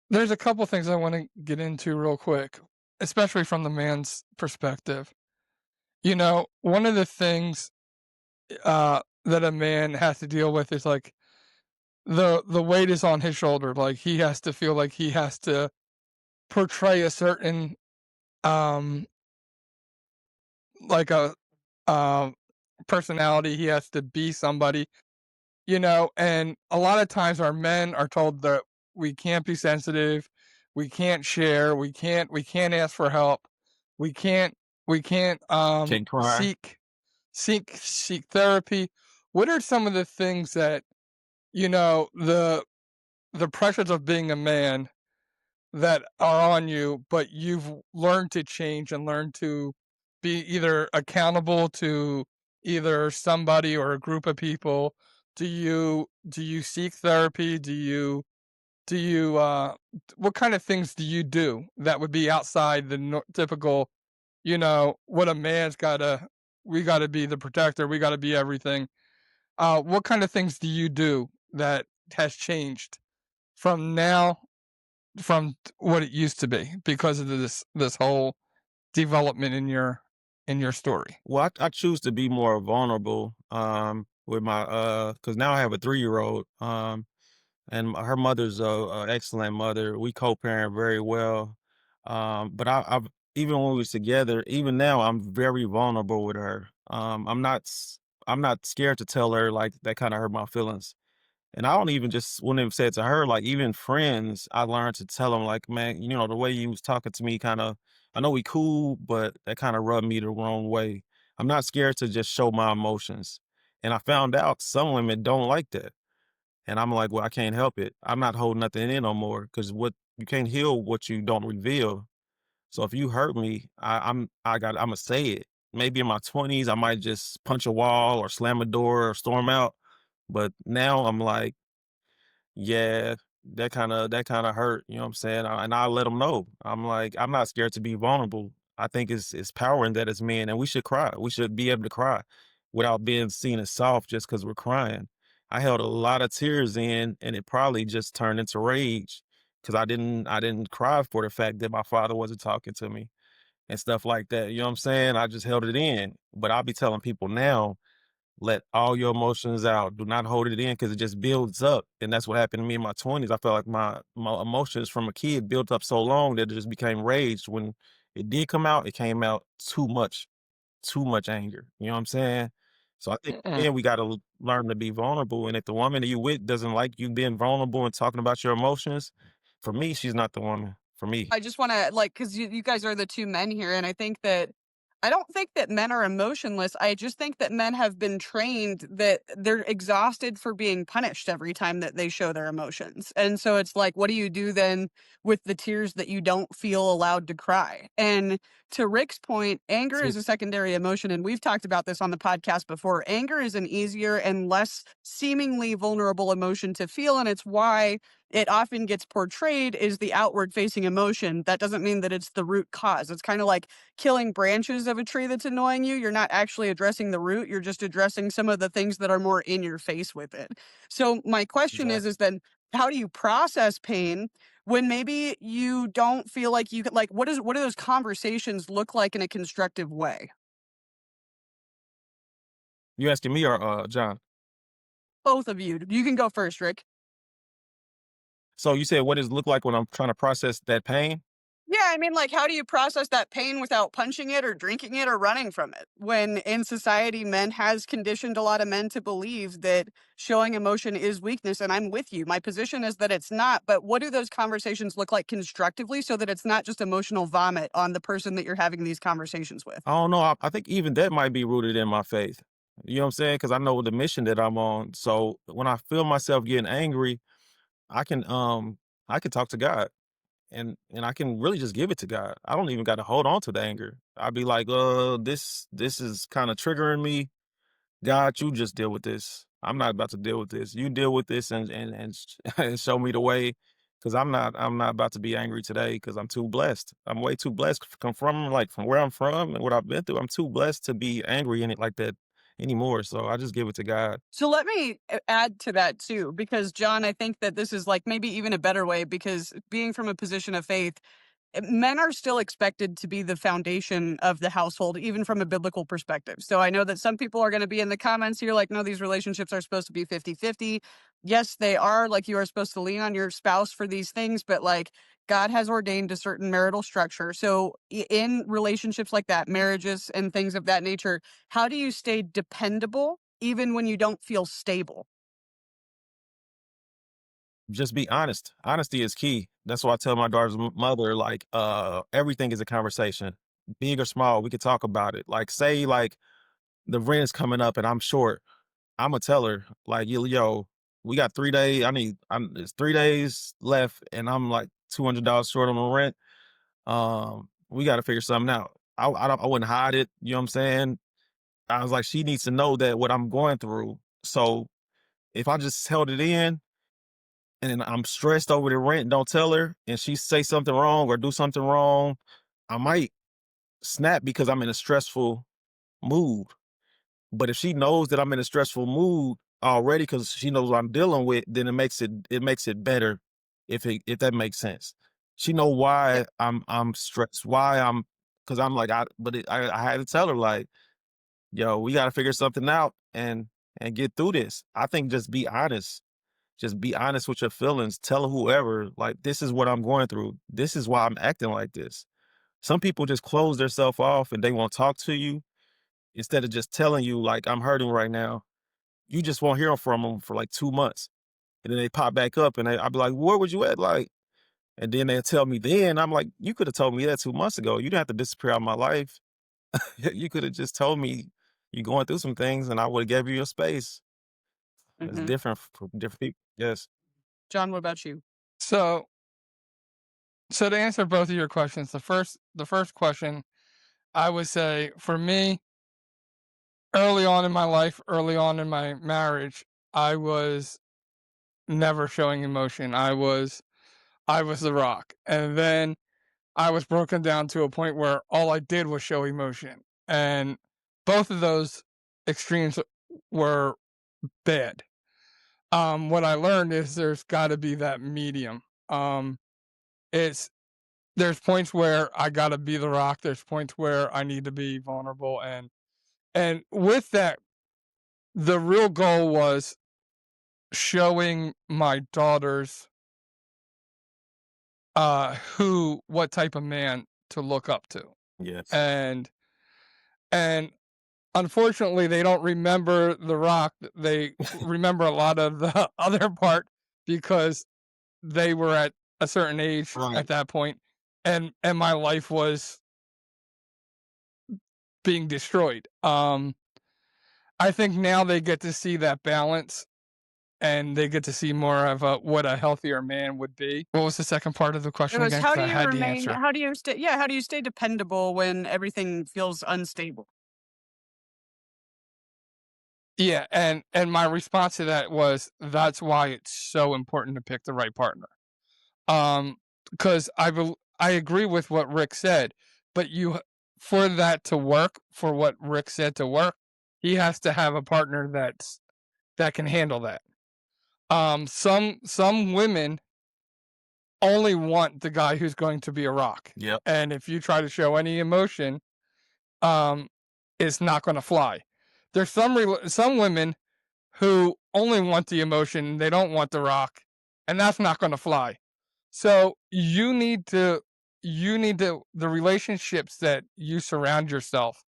there's a couple things I want to get into real quick, especially from the man's perspective. You know, one of the things that a man has to deal with is like the weight is on his shoulder. Like he has to feel like he has to portray a certain um like a um personality. He has to be somebody, you know, and a lot of times our men are told that we can't be sensitive, we can't share, we can't ask for help, we can't we can't Can't cry. seek therapy. What are some of the things that, you know, the pressures of being a man that are on you, but you've learned to change and learn to be either accountable to either somebody or a group of people? Do you seek therapy? Do you what kind of things do you do that would be outside the typical, you know, what a man's gotta we gotta be the protector, we gotta be everything. What kind of things do you do that has changed from now from what it used to be because of this whole development in your story? Well, I choose to be more vulnerable with my because now I have a 3 year old and her mother's a excellent mother. We co-parent very well. But I've even when we was together, even now I'm very vulnerable with her. I'm not scared to tell her like that kind of hurt my feelings. And I don't even just wouldn't even say it to her, like even friends, I learned to tell them like, man, you know, the way you was talking to me kind of, I know we cool, but that kind of rubbed me the wrong way. I'm not scared to just show my emotions. And I found out some women don't like that. And I'm like, well, I can't help it. I'm not holding nothing in no more because what you can't heal what you don't reveal. So if you hurt me, I'm gonna say it. Maybe in my 20s, I might just punch a wall or slam a door or storm out. But now I'm like, yeah, that kinda hurt, you know what I'm saying? And I let them know. I'm like, I'm not scared to be vulnerable. I think it's power in that as men, and we should cry. We should be able to cry without being seen as soft just because 'cause we're crying. I held a lot of tears in, and it probably just turned into rage because I didn't cry for the fact that my father wasn't talking to me and stuff like that, you know what I'm saying? I just held it in, but I'll be telling people now let all your emotions out. Do not hold it in because it just builds up. And that's what happened to me in my 20s. I felt like my emotions from a kid built up so long that it just became rage when it did come out, it came out too much anger. You know what I'm saying? So I think Mm-mm. then we got to learn to be vulnerable. And if the woman that you with doesn't like you being vulnerable and talking about your emotions, for me, she's not the woman for me. I just want to like, because you guys are the two men here, and I don't think that men are emotionless. I just think that men have been trained that they're exhausted for being punished every time that they show their emotions. And so it's like, what do you do then with the tears that you don't feel allowed to cry? And to Rick's point, anger See, is a secondary emotion. And we've talked about this on the podcast before. Anger is an easier and less seemingly vulnerable emotion to feel. And it's why it often gets portrayed as the outward facing emotion. That doesn't mean that it's the root cause. It's kind of like killing branches of a tree that's annoying you. You're not actually addressing the root. You're just addressing some of the things that are more in your face with it. So my question is exactly. then how do you process pain when maybe you don't feel like you could, like, what do those conversations look like in a constructive way? You asking me or John? Both of you. You can go first, Rick. So you said what does it look like when I'm trying to process that pain? Yeah, I mean, like, how do you process that pain without punching it or drinking it or running from it? When in society, men has conditioned a lot of men to believe that showing emotion is weakness. And I'm with you. My position is that it's not. But what do those conversations look like constructively so that it's not just emotional vomit on the person that you're having these conversations with? I don't know. I think even that might be rooted in my faith. You know what I'm saying? Because I know the mission that I'm on. So when I feel myself getting angry, I can I can talk to God and I can really just give it to God. I don't even got to hold on to the anger. I'd be like, this is kind of triggering me. God, you just deal with this. I'm not about to deal with this. You deal with this and show me the way, because I'm not about to be angry today because I'm too blessed. I'm way too blessed come from like from where I'm from and what I've been through. I'm too blessed to be angry in it like that anymore. So I just give it to God. So let me add to that too, because John, I think that this is like maybe even a better way because being from a position of faith, men are still expected to be the foundation of the household, even from a biblical perspective. So I know that some people are going to be in the comments here like, no, these relationships are supposed to be 50-50. Yes, they are. Like, you are supposed to lean on your spouse for these things, but like, God has ordained a certain marital structure. So in relationships like that, marriages and things of that nature, how do you stay dependable even when you don't feel stable? Just be honest. Honesty is key. That's why I tell my daughter's mother, like, everything is a conversation, big or small. We could talk about it. Like, say, like the rent is coming up and I'm short. I'm gonna tell her, like, yo, we got 3 days. It's 3 days left, and I'm like $200 short on the rent. We got to figure something out. I wouldn't hide it. You know what I'm saying? I was like, she needs to know that what I'm going through. So if I just held it in and then I'm stressed over the rent and don't tell her, and she say something wrong or do something wrong, I might snap because I'm in a stressful mood. But if she knows that I'm in a stressful mood already because she knows what I'm dealing with, then it makes it better if that makes sense. She know Yeah. why I'm stressed, why I'm because I'm like I had to tell her like, yo, we got to figure something out and get through this. I think just be honest. Just be honest with your feelings. Tell whoever, like, this is what I'm going through. This is why I'm acting like this. Some people just close themselves off and they won't talk to you instead of just telling you, like, I'm hurting right now. You just won't hear from them for like 2 months. And then they pop back up and I'll be like, where was you at? Like, and then they'll tell me then, I'm like, you could have told me that 2 months ago. You didn't have to disappear out of my life. You could have just told me you're going through some things and I would have gave you your space. It's Hmm. different for different people. Yes. John, what about you? So, so to answer both of your questions, the first question, I would say for me, early on in my life, early on in my marriage, I was never showing emotion. I was the rock. And then I was broken down to a point where all I did was show emotion. And both of those extremes were bad. What I learned is there's got to be that medium. It's there's points where I got to be the rock. There's points where I need to be vulnerable, and with that, the real goal was showing my daughters what type of man to look up to. Yes. And and unfortunately, they don't remember The Rock. They remember a lot of the other part because they were at a certain age Right. at that point, and my life was being destroyed. I think now they get to see that balance, and they get to see more of what a healthier man would be. What was the second part of the It question was again? how Because do I you had the remain, answer. how do you stay, yeah, how do you stay dependable when everything feels unstable? Yeah, and my response to that was that's why it's so important to pick the right partner. Um, because I agree with what Rick said, but for that to work, for what Rick said to work, he has to have a partner that can handle that. Some women only want the guy who's going to be a rock, Yep. and if you try to show any emotion, um, it's not going to fly. There's some women who only want the emotion, they don't want the rock, and that's not going to fly. So you need to the relationships that you surround yourself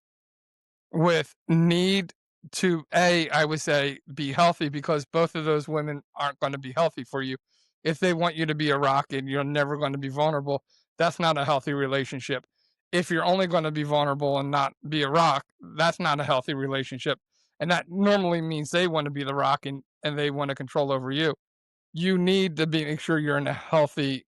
with need to, I would say, be healthy, because both of those women aren't going to be healthy for you. If they want you to be a rock and you're never going to be vulnerable, that's not a healthy relationship. If you're only going to be vulnerable and not be a rock, that's not a healthy relationship. And that normally means they want to be the rock, and they want to control over you. You need to make sure you're in a healthy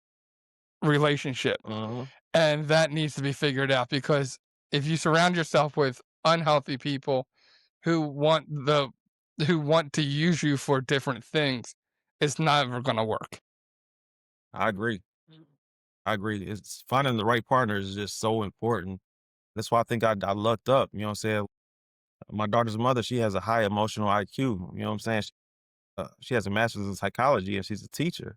relationship. Mhm. And that needs to be figured out, because if you surround yourself with unhealthy people who want to use you for different things, it's never going to work. I agree. I agree. It's finding the right partner is just so important. That's why I think I lucked up. You know what I'm saying? My daughter's mother, she has a high emotional IQ. You know what I'm saying? She has a master's in psychology and she's a teacher.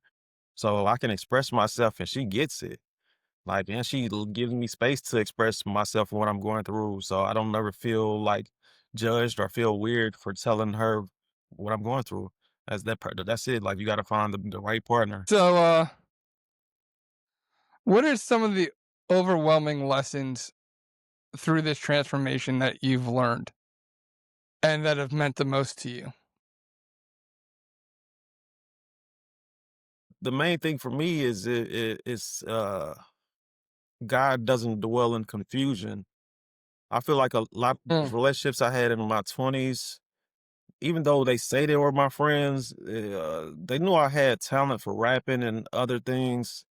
So I can express myself and she gets it. Like, and gives me space to express myself and what I'm going through. So I don't ever feel like judged or feel weird for telling her what I'm going through. That's it. Like, you got to find the right partner. So, what are some of the overwhelming lessons through this transformation that you've learned and that have meant the most to you? The main thing for me is it's God doesn't dwell in confusion. I feel like a lot Mm. of relationships I had in my 20s, even though they say they were my friends, they knew I had talent for rapping and other things,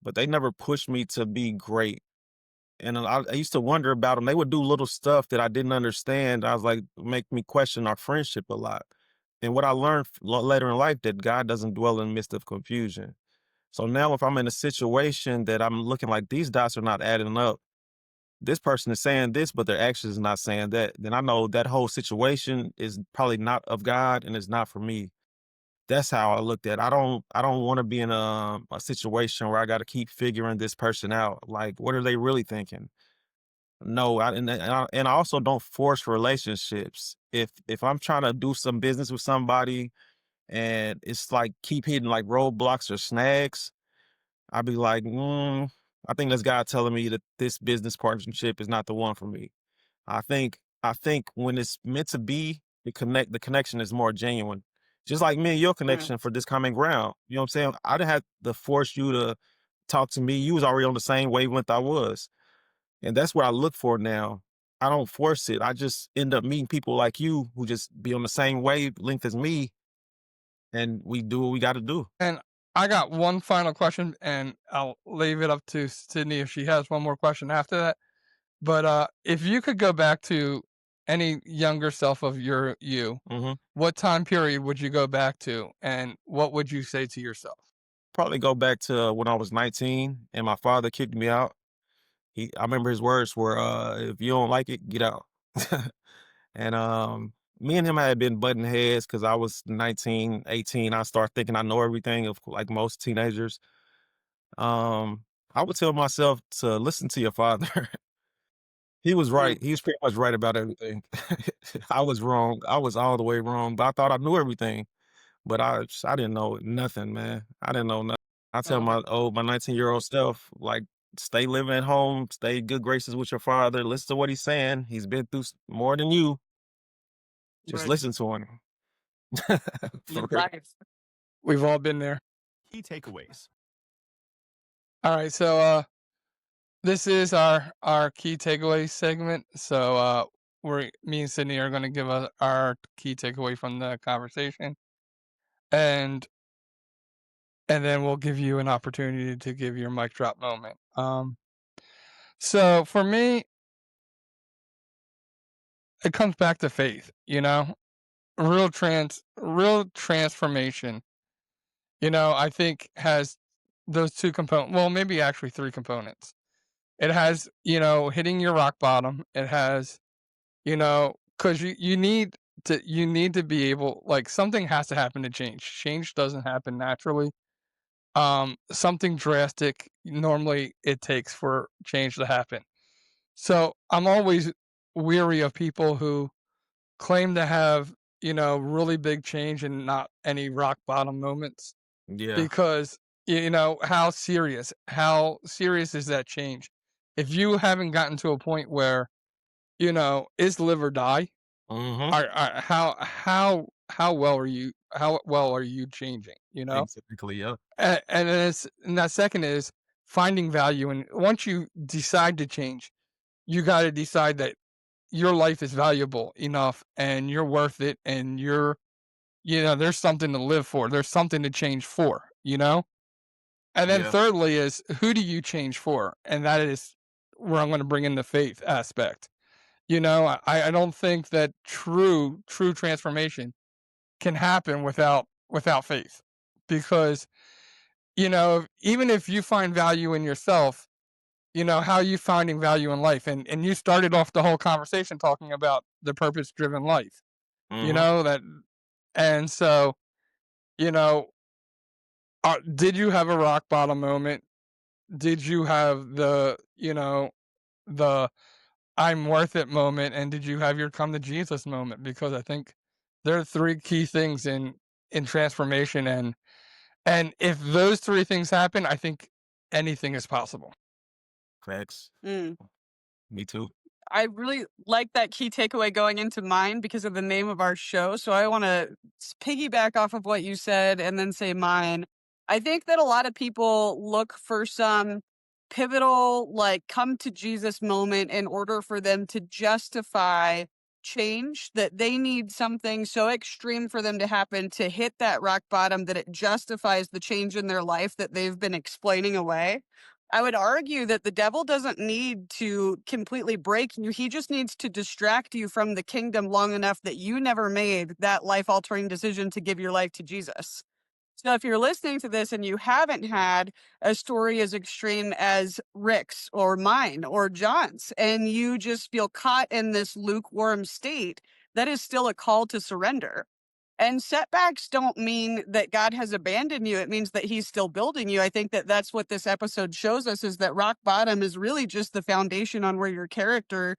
but they never pushed me to be great. And I used to wonder about them. They would do little stuff that I didn't understand. I was like, make me question our friendship a lot. And what I learned later in life, that God doesn't dwell in the midst of confusion. So now if I'm in a situation that I'm looking like these dots are not adding up, this person is saying this, but their actions is not saying that, then I know that whole situation is probably not of God and it's not for me. That's how I looked at it. I don't want to be in a situation where I got to keep figuring this person out. Like, what are they really thinking? No, and I also don't force relationships. If I'm trying to do some business with somebody and it's like keep hitting like roadblocks or snags, I'd be like, I think that's God telling me that this business partnership is not the one for me. I think when it's meant to be, the connection is more genuine. Just like me and your Mm. connection for this common ground. You know what I'm saying? I didn't have to force you to talk to me. You was already on the same wavelength I was. And that's what I look for now. I don't force it. I just end up meeting people like you who just be on the same wavelength as me, and we do what we got to do. And I got one final question, and I'll leave it up to Sydney if she has one more question after that. But if you could go back to any younger self of you, Hmm. what time period would you go back to, and what would you say to yourself? Probably go back to when I was 19 and my father kicked me out. I remember his words were, "If you don't like it, get out." And me and him had been butting heads because I was 19, 18. I started thinking I know everything, of like most teenagers. Um, I would tell myself to listen to your father. He was Mm. right. He was pretty much right about everything. I was wrong. I was all the way wrong, but I thought I knew everything. But I didn't know nothing, man. I didn't know nothing. I tell Okay. my 19-year-old self, like, stay living at home, stay good graces with your father. Listen to what he's saying. He's been through more than you. Just Right. listen to him. For Live real. life. We've all been there. Key takeaways. All right, so this is our key takeaway segment. So me and Sydney are going to give us our key takeaway from the conversation, and then we'll give you an opportunity to give your mic drop moment. So for me, it comes back to faith. Real transformation. I think has those two components. Well, maybe actually three components. It has hitting your rock bottom. It has because you need to be able, like, something has to happen to change. Change doesn't happen naturally. Something drastic normally it takes for change to happen. So I'm always weary of people who claim to have really big change and not any rock bottom moments, Yeah. because how serious is that change if you haven't gotten to a point where it's live or die. Mm-hmm. How well are you changing? Exactly. Yeah. And that second is finding value. And once you decide to change, you got to decide that your life is valuable enough and you're worth it, and there's something to live for. There's something to change for. And then Yeah. thirdly is, who do you change for? And that is where I'm going to bring in the faith aspect. I don't think that true transformation can happen without faith, because even if you find value in yourself, how are you finding value in life? And you started off the whole conversation talking about the purpose driven life. Mm-hmm. That, and so you know did you have a rock bottom moment? Did you have the I'm worth it moment, and did you have your come to Jesus moment? Because I think there are three key things in transformation, and if those three things happen, I think anything is possible. Facts. Mm. Me too. I really like that key takeaway going into mine because of the name of our show. So I want to piggyback off of what you said and then say mine. I think that a lot of people look for some pivotal, like, come to Jesus moment in order for them to justify change, that they need something so extreme for them to happen to hit that rock bottom that it justifies the change in their life that they've been explaining away. I would argue that the devil doesn't need to completely break you. He just needs to distract you from the kingdom long enough that you never made that life altering decision to give your life to Jesus. So if you're listening to this and you haven't had a story as extreme as Rick's or mine or John's, and you just feel caught in this lukewarm state, that is still a call to surrender. And setbacks don't mean that God has abandoned you. It means that he's still building you. I think that that's what this episode shows us, is that rock bottom is really just the foundation on where your character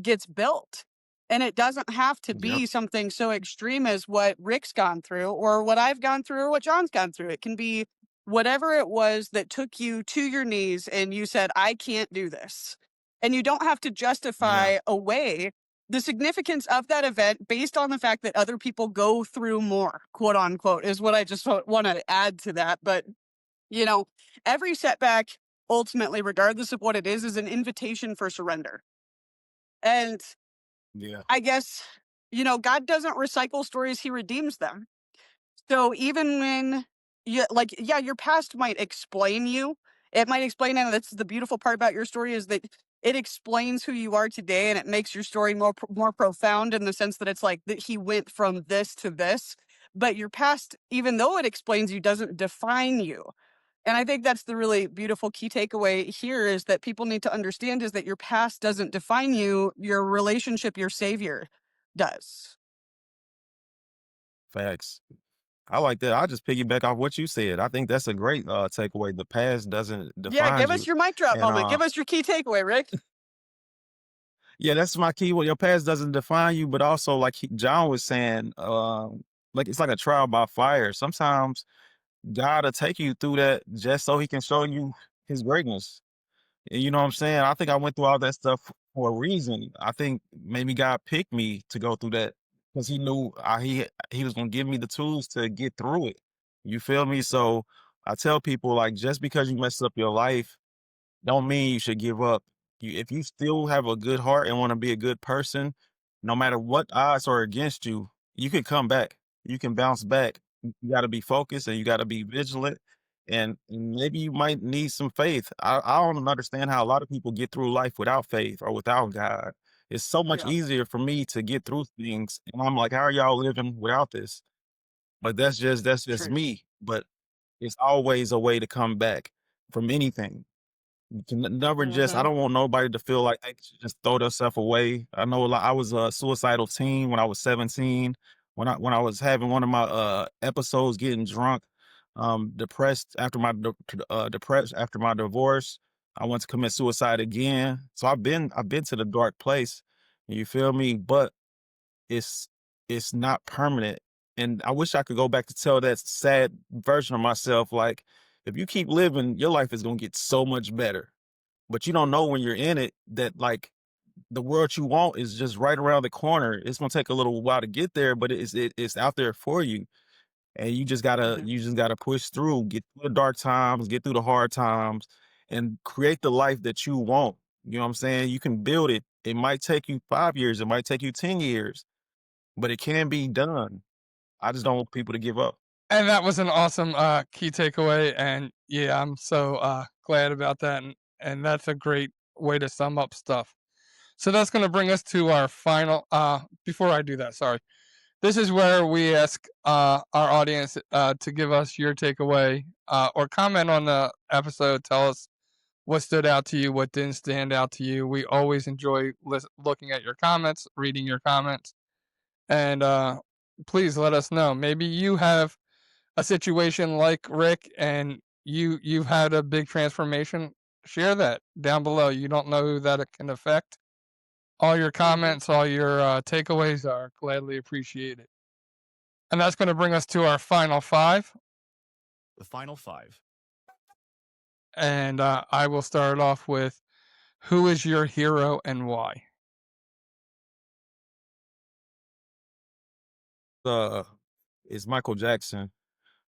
gets built. And it doesn't have to Yep. be something so extreme as what Rick's gone through or what I've gone through or what John's gone through. It can be whatever it was that took you to your knees and you said, I can't do this. And you don't have to Yeah. justify away the significance of that event based on the fact that other people go through more, quote unquote, is what I just want to add to that. But, you know, every setback, ultimately, regardless of what it is an invitation for surrender. And Yeah. I guess, God doesn't recycle stories, he redeems them. So even when your past might explain you, it might explain, and that's the beautiful part about your story, is that it explains who you are today, and it makes your story more profound in the sense that it's like that he went from this to this. But your past, even though it explains you, doesn't define you. And I think that's the really beautiful key takeaway here, is that people need to understand is that your past doesn't define you. Your relationship, your savior does. Facts. I like that. I'll just piggyback off what you said. I think that's a great takeaway. The past doesn't Yeah, define give us you. your mic drop And moment. Give us your key takeaway, Rick. yeah, that's my key. Well, your past doesn't define you, but also, like John was saying, like it's like a trial by fire. Sometimes God will take you through that just so he can show you his greatness. You know what I'm saying? I think I went through all that stuff for a reason. I think maybe God picked me to go through that because He knew He was gonna give me the tools to get through it. You feel me? So I tell people like, just because you messed up your life don't mean you should give up. If you still have a good heart and want to be a good person, no matter what odds are against you, you can come back. You can bounce back. You got to be focused and you got to be vigilant. And maybe you might need some faith. I don't understand how a lot of people get through life without faith or without God. It's so much Yeah, easier for me to get through things. And I'm like, how are y'all living without this? But that's just true. me. But it's always a way to come back from anything. You can never just I Hmm. don't want nobody to feel like they should just throw themselves away. I know a lot I was a suicidal teen when I was 17. When I was having one of my episodes getting drunk, depressed after depressed after my divorce. I went to commit suicide again. So I've been to the dark place. You feel me? But it's it's not permanent. And I wish I could go back to tell that sad version of myself, like, if you keep living, your life is gonna get so much better. But you don't know when you're in it that like the world you want is just right around the corner. It's gonna take a little while to get there, but it's out there for you. And Hmm. you just gotta push through, get through the dark times, get through the hard times, and create the life that you want. You know what I'm saying? You can build it. It might take you 5 years, it might take you 10 years, but it can be done. I just don't want people to give up. And that was an awesome key takeaway. And yeah, I'm so glad about that. And that's a great way to sum up stuff. So that's going to bring us to our final. Before I do that, sorry. This is where we ask our audience to give us your takeaway or comment on the episode. Tell us what stood out to you, what didn't stand out to you. We always enjoy looking at your comments, reading your comments, and please let us know. Maybe you have a situation like Rick and you've had a big transformation. Share that down below. You don't know who that it can affect. All your Hmm. comments, all your takeaways are gladly appreciated. And that's going to bring us to our final five. The final five. And I will start off with, who is your hero and why? Uh, it's Michael Jackson.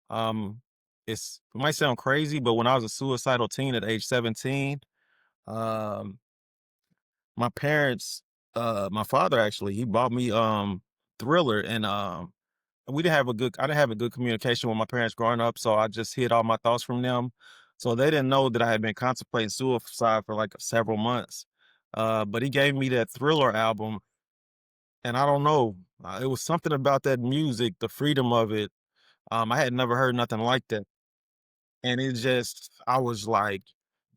Um, it might sound crazy, but when I was a suicidal teen at age 17, um, my parents, my father actually, he bought me Thriller, and I didn't have a good communication with my parents growing up, so I just hid all my thoughts from them. So they didn't know that I had been contemplating suicide for like several months. But he gave me that Thriller album, and I don't know, it was something about that music, the freedom of it. I had never heard nothing like that. And I was like,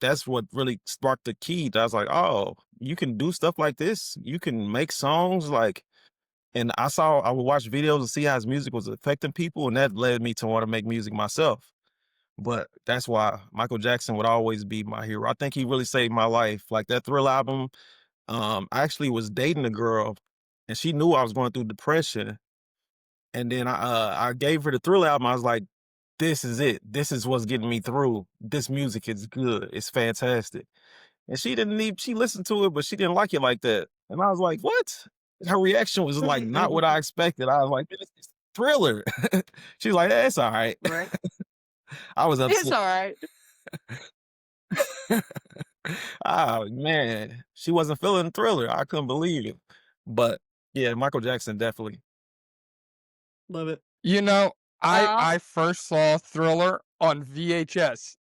that's what really sparked the key. I was like, oh, you can do stuff like this. You can make songs like, and I would watch videos and see how his music was affecting people. And that led me to want to make music myself. But that's why Michael Jackson would always be my hero. I think he really saved my life. Like that Thrill album. I actually was dating a girl and she knew I was going through depression. And then I gave her the Thrill album. I was like, this is it. This is what's getting me through. This music is good. It's fantastic. And she listened to it, but she didn't like it like that. And I was like, what? Her reaction was like not what I expected. I was like, it's Thriller. She's like, "Eh, it's all right." Right. I was It's upset. all right. Oh man. She wasn't feeling Thriller. I couldn't believe it. But yeah, Michael Jackson definitely. Love it. You know, Uh, I first saw Thriller on VHS.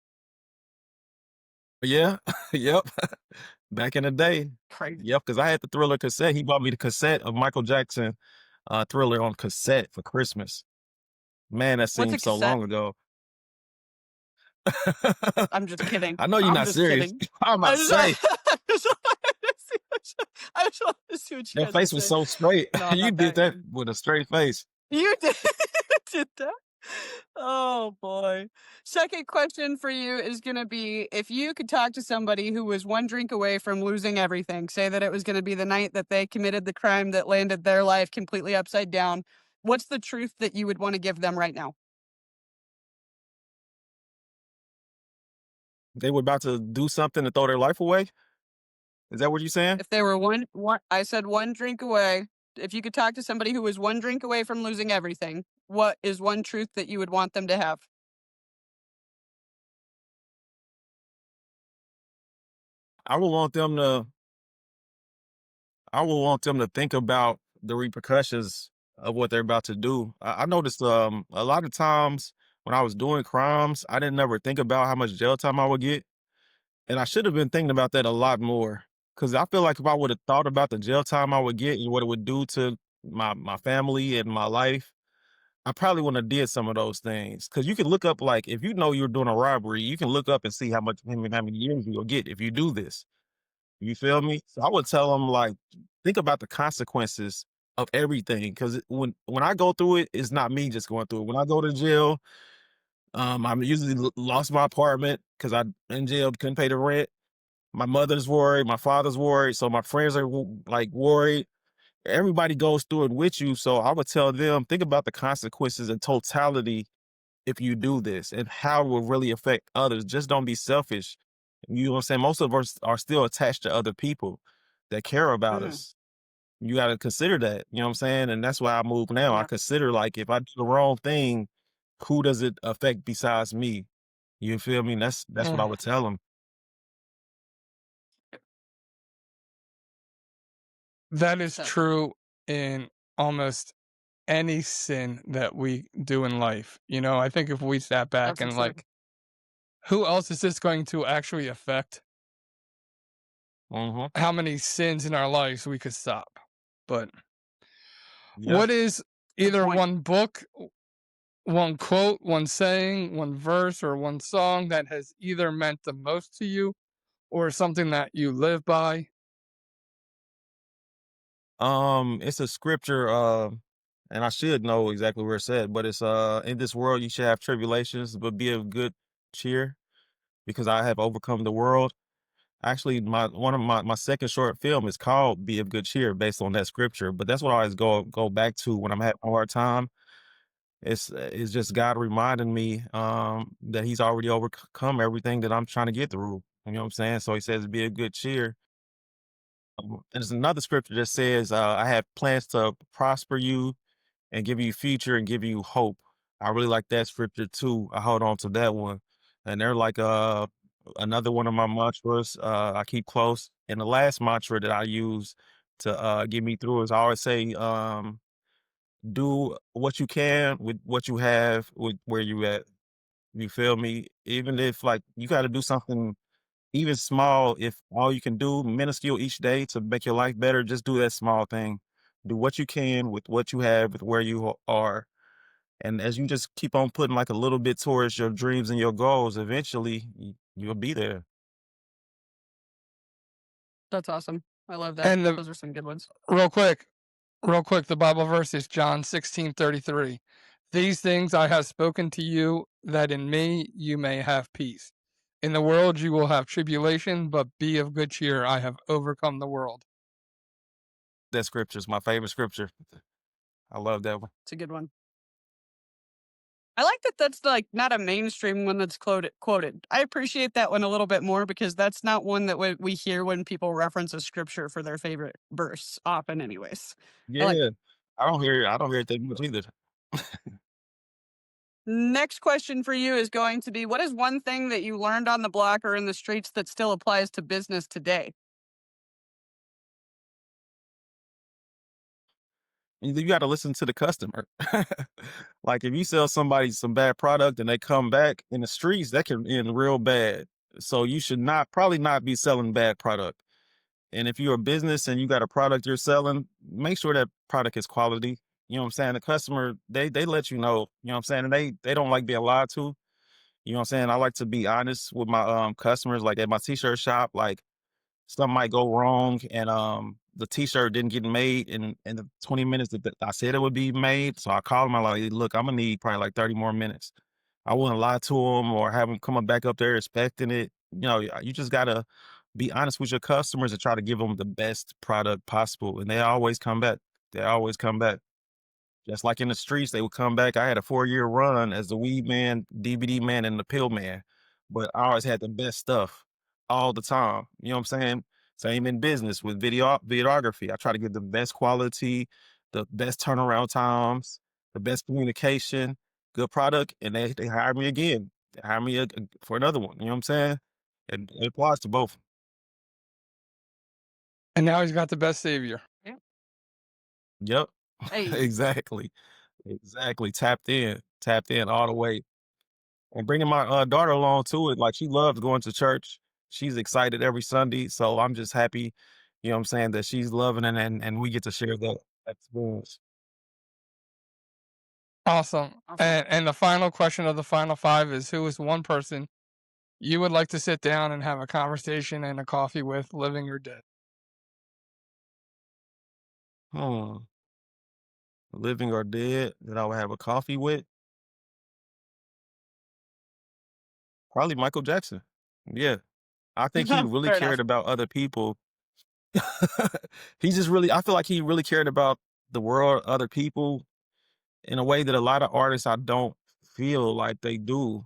Yeah. Yep. Back in the day. crazy. Yep, because I had the Thriller cassette. He bought me the cassette of Michael Jackson Thriller on cassette for Christmas. Man, that What's a seems so cassette? long ago. I'm just kidding. I know you're I'm not just serious. kidding. I'm about I to just, say, I just wanted to see I just wanted to see what you that guys would face was say. so straight. No, I'm You not did that that young. with a straight face. You did, did that? Oh boy. Second question for you is going to be, if you could talk to somebody who was one drink away from losing everything, say that it was going to be the night that they committed the crime that landed their life completely upside down, what's the truth that you would want to give them right now? They were about to do something to throw their life away. Is that what you're saying? If they were one, I said one drink away. If you could talk to somebody who was one drink away from losing everything, what is one truth that you would want them to have? I would want them to. I would want them to think about the repercussions of what they're about to do. I noticed a lot of times when I was doing crimes, I didn't ever think about how much jail time I would get. And I should have been thinking about that a lot more. Cause I feel like if I would have thought about the jail time I would get and what it would do to my family and my life, I probably wouldn't have did some of those things. Cause you can look up like if you know you're doing a robbery, you can look up and see how many years you'll get if you do this. You feel me? So I would tell them like, think about the consequences of everything. Because when I go through it, it's not me just going through it. When I go to jail, I'm usually lost my apartment because I in jail couldn't pay the rent. My mother's worried, my father's worried, so my friends are like worried. Everybody goes through it with you. So I would tell them, think about the consequences and totality if you do this and how it will really affect others. Just don't be selfish. You know what I'm saying? Most of us are still attached to other people that care about Mhm. us. You got to consider that. You know what I'm saying? And that's why I move now. I Yeah. consider like if I do the wrong thing, who does it affect besides me? You feel me? That's what I Mm. would tell them. That is So true in almost any sin that we do in life. I think if we sat back that's and true. like, who else is this going to actually affect? Hmm. How many sins in our lives we could stop? But Yeah. what is Good either point. one book, one quote, one saying, one verse, or one song that has either meant the most to you or something that you live by? It's a scripture, and I should know exactly where it's at, but it's in this world you should have tribulations, but be of good cheer because I have overcome the world. Actually, my second short film is called Be of Good Cheer based on that scripture. But that's what I always go back to when I'm having a hard time. It's just God reminding me that He's already overcome everything that I'm trying to get through. You know what I'm saying? So He says, "Be of good cheer." And there's another scripture that says, "I have plans to prosper you and give you future and give you hope." I really like that scripture too. I hold on to that one. And they're like another one of my mantras I keep close. And the last mantra that I use to get me through is I always say, do what you can with what you have with where you at. You feel me? Even if like you gotta do something even small, if all you can do minuscule each day to make your life better, just do that small thing. Do what you can with what you have with where you are. And as you just keep on putting like a little bit towards your dreams and your goals, eventually you'll be there. That's awesome. I love that. And the Those are some good ones. real quick, the Bible verse is John 16:33. These things I have spoken to you, that in me you may have peace. In the world you will have tribulation, but be of good cheer. I have overcome the world. That scripture is my favorite scripture. I love that one. It's a good one. I like that that's like not a mainstream one that's quoted. I appreciate that one a little bit more because that's not one that we hear when people reference a scripture for their favorite verse often anyways. I like Yeah. that. I don't hear it that much either. Next question for you is going to be, what is one thing that you learned on the block or in the streets that still applies to business today? You got to listen to the customer. Like if you sell somebody some bad product and they come back in the streets, that can end real bad. So you should probably not be selling bad product. And if you're a business and you got a product you're selling, make sure that product is quality. You know what I'm saying? The customer, they let you know, you know what I'm saying? And they don't like being lied to. You know what I'm saying? I like to be honest with my customers, like at my t-shirt shop, like something might go wrong and the t-shirt didn't get made in the 20 minutes that I said it would be made. So I called him, I like, look, I'm gonna need probably like 30 more minutes. I wouldn't lie to him or have him coming back up there expecting it. You just gotta be honest with your customers and try to give them the best product possible. And they always come back. They always come back. Just like in the streets, they would come back. I had a 4-year run as the weed man, DVD man, and the pill man. but I always had the best stuff all the time. You know what I'm saying? Same in business with videography. I try to get the best quality, the best turnaround times, the best communication, good product, and they hire me again. They hire me for another one. You know what I'm saying? And it applies to both. And now he's got the best savior. Yep. Hey, Exactly. Exactly. Tapped in all the way. And bringing my daughter along to it, like she loves going to church. She's excited every Sunday. So I'm just happy, you know what I'm saying, that she's loving it and we get to share that experience. Awesome. awesome. And the final question of the final 5 is, who is one person you would like to sit down and have a conversation and a coffee with, living or dead? Hmm. Living or dead that I would have a coffee with? Probably Michael Jackson. Yeah. I think he really Fair enough. cared about other people. He just really, I feel like he really cared about the world, other people in a way that a lot of artists I don't feel like they do.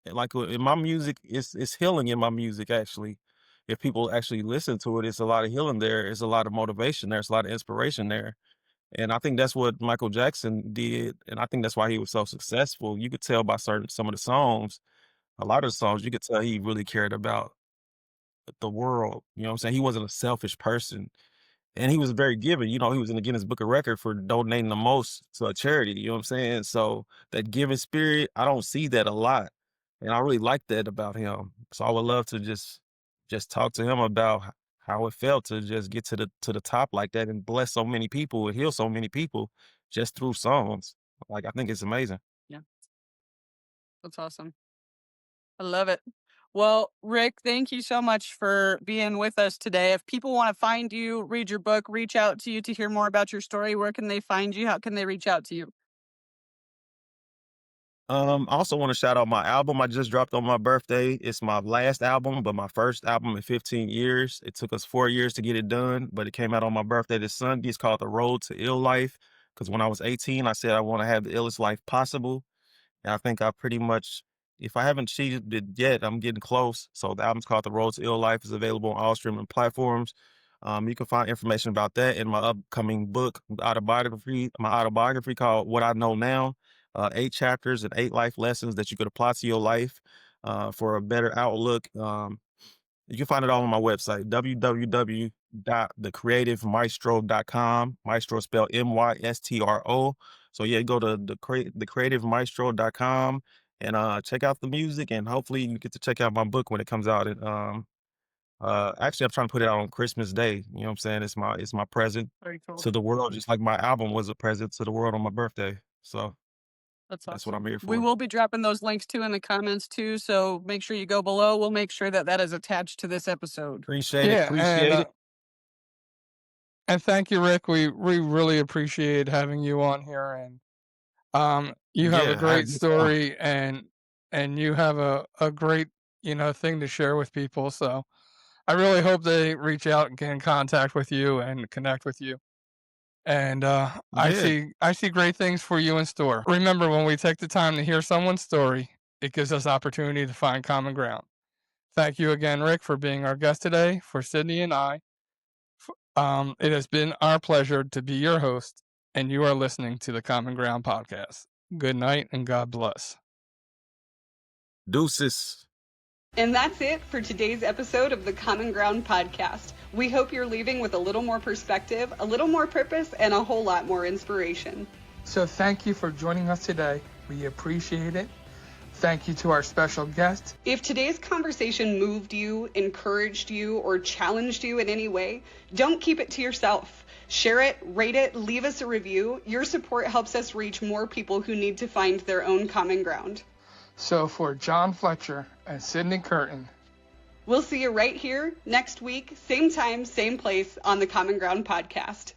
And like in my music, it's healing in my music actually. If people actually listen to it, it's a lot of healing there. It's a lot of motivation there. It's a lot of inspiration there. And I think that's what Michael Jackson did. And I think that's why he was so successful. You could tell by some of the songs, a lot of the songs, you could tell he really cared about the world. You know what I'm saying? He wasn't a selfish person. And he was very giving. You know, he was in the Guinness Book of Record for donating the most to a charity. You know what I'm saying? So that giving spirit, I don't see that a lot, and I really like that about him. So I would love to just talk to him about how it felt to just get to the top like that and bless so many people and heal so many people just through songs. Like I think it's amazing. Yeah, that's awesome. I love it. Well, Rick, thank you so much for being with us today. If people want to find you, read your book, reach out to you to hear more about your story, where can they find you? How can they reach out to you? I also want to shout out my album I just dropped on my birthday. It's my last album, but my first album in 15 years. It took us 4 years to get it done, but it came out on my birthday this Sunday. It's called The Road to Ill Life. Because when I was 18, I said I want to have the illest life possible. And I think I pretty much, if I haven't achieved it yet, I'm getting close. So the album's called The Road to Ill Life. Is available on all streaming platforms. You can find information about that in my upcoming book, my autobiography called What I Know Now. 8 chapters and 8 life lessons that you could apply to your life for a better outlook. You can find it all on my website, www.thecreativemystro.com. Mystro spelled Mystro. So yeah, go to thecreativemystro.com and check out the music, and hopefully you get to check out my book when it comes out. And actually, I'm trying to put it out on Christmas Day. You know what I'm saying? It's my present Very cool. to the world, just like my album was a present to the world on my birthday. So That's that's what awesome. I'm here We for. will be dropping those links too in the comments too, so make sure you go below. We'll make sure that that is attached to this episode. Appreciate it. Yeah, Appreciate it. and thank you, Rick. We really appreciate having you on here, and you have a Yeah, great it's fun. story, and you have a great thing to share with people. So I really hope they reach out and get in contact with you and connect with you. And I Yeah. see great things for you in store. Remember, when we take the time to hear someone's story, it gives us opportunity to find common ground. Thank you again, Rick, for being our guest today. For Sydney and I, it has been our pleasure to be your host, and you are listening to the Common Ground Podcast. Good night and God bless. Deuces. And that's it for today's episode of the Common Ground Podcast. We hope you're leaving with a little more perspective, a little more purpose, and a whole lot more inspiration. So thank you for joining us today. We appreciate it. Thank you to our special guest. If today's conversation moved you, encouraged you, or challenged you in any way, don't keep it to yourself. Share it, rate it, leave us a review. Your support helps us reach more people who need to find their own common ground. So for John Fletcher and Sydney Curtin, we'll see you right here next week, same time, same place on the Common Ground Podcast.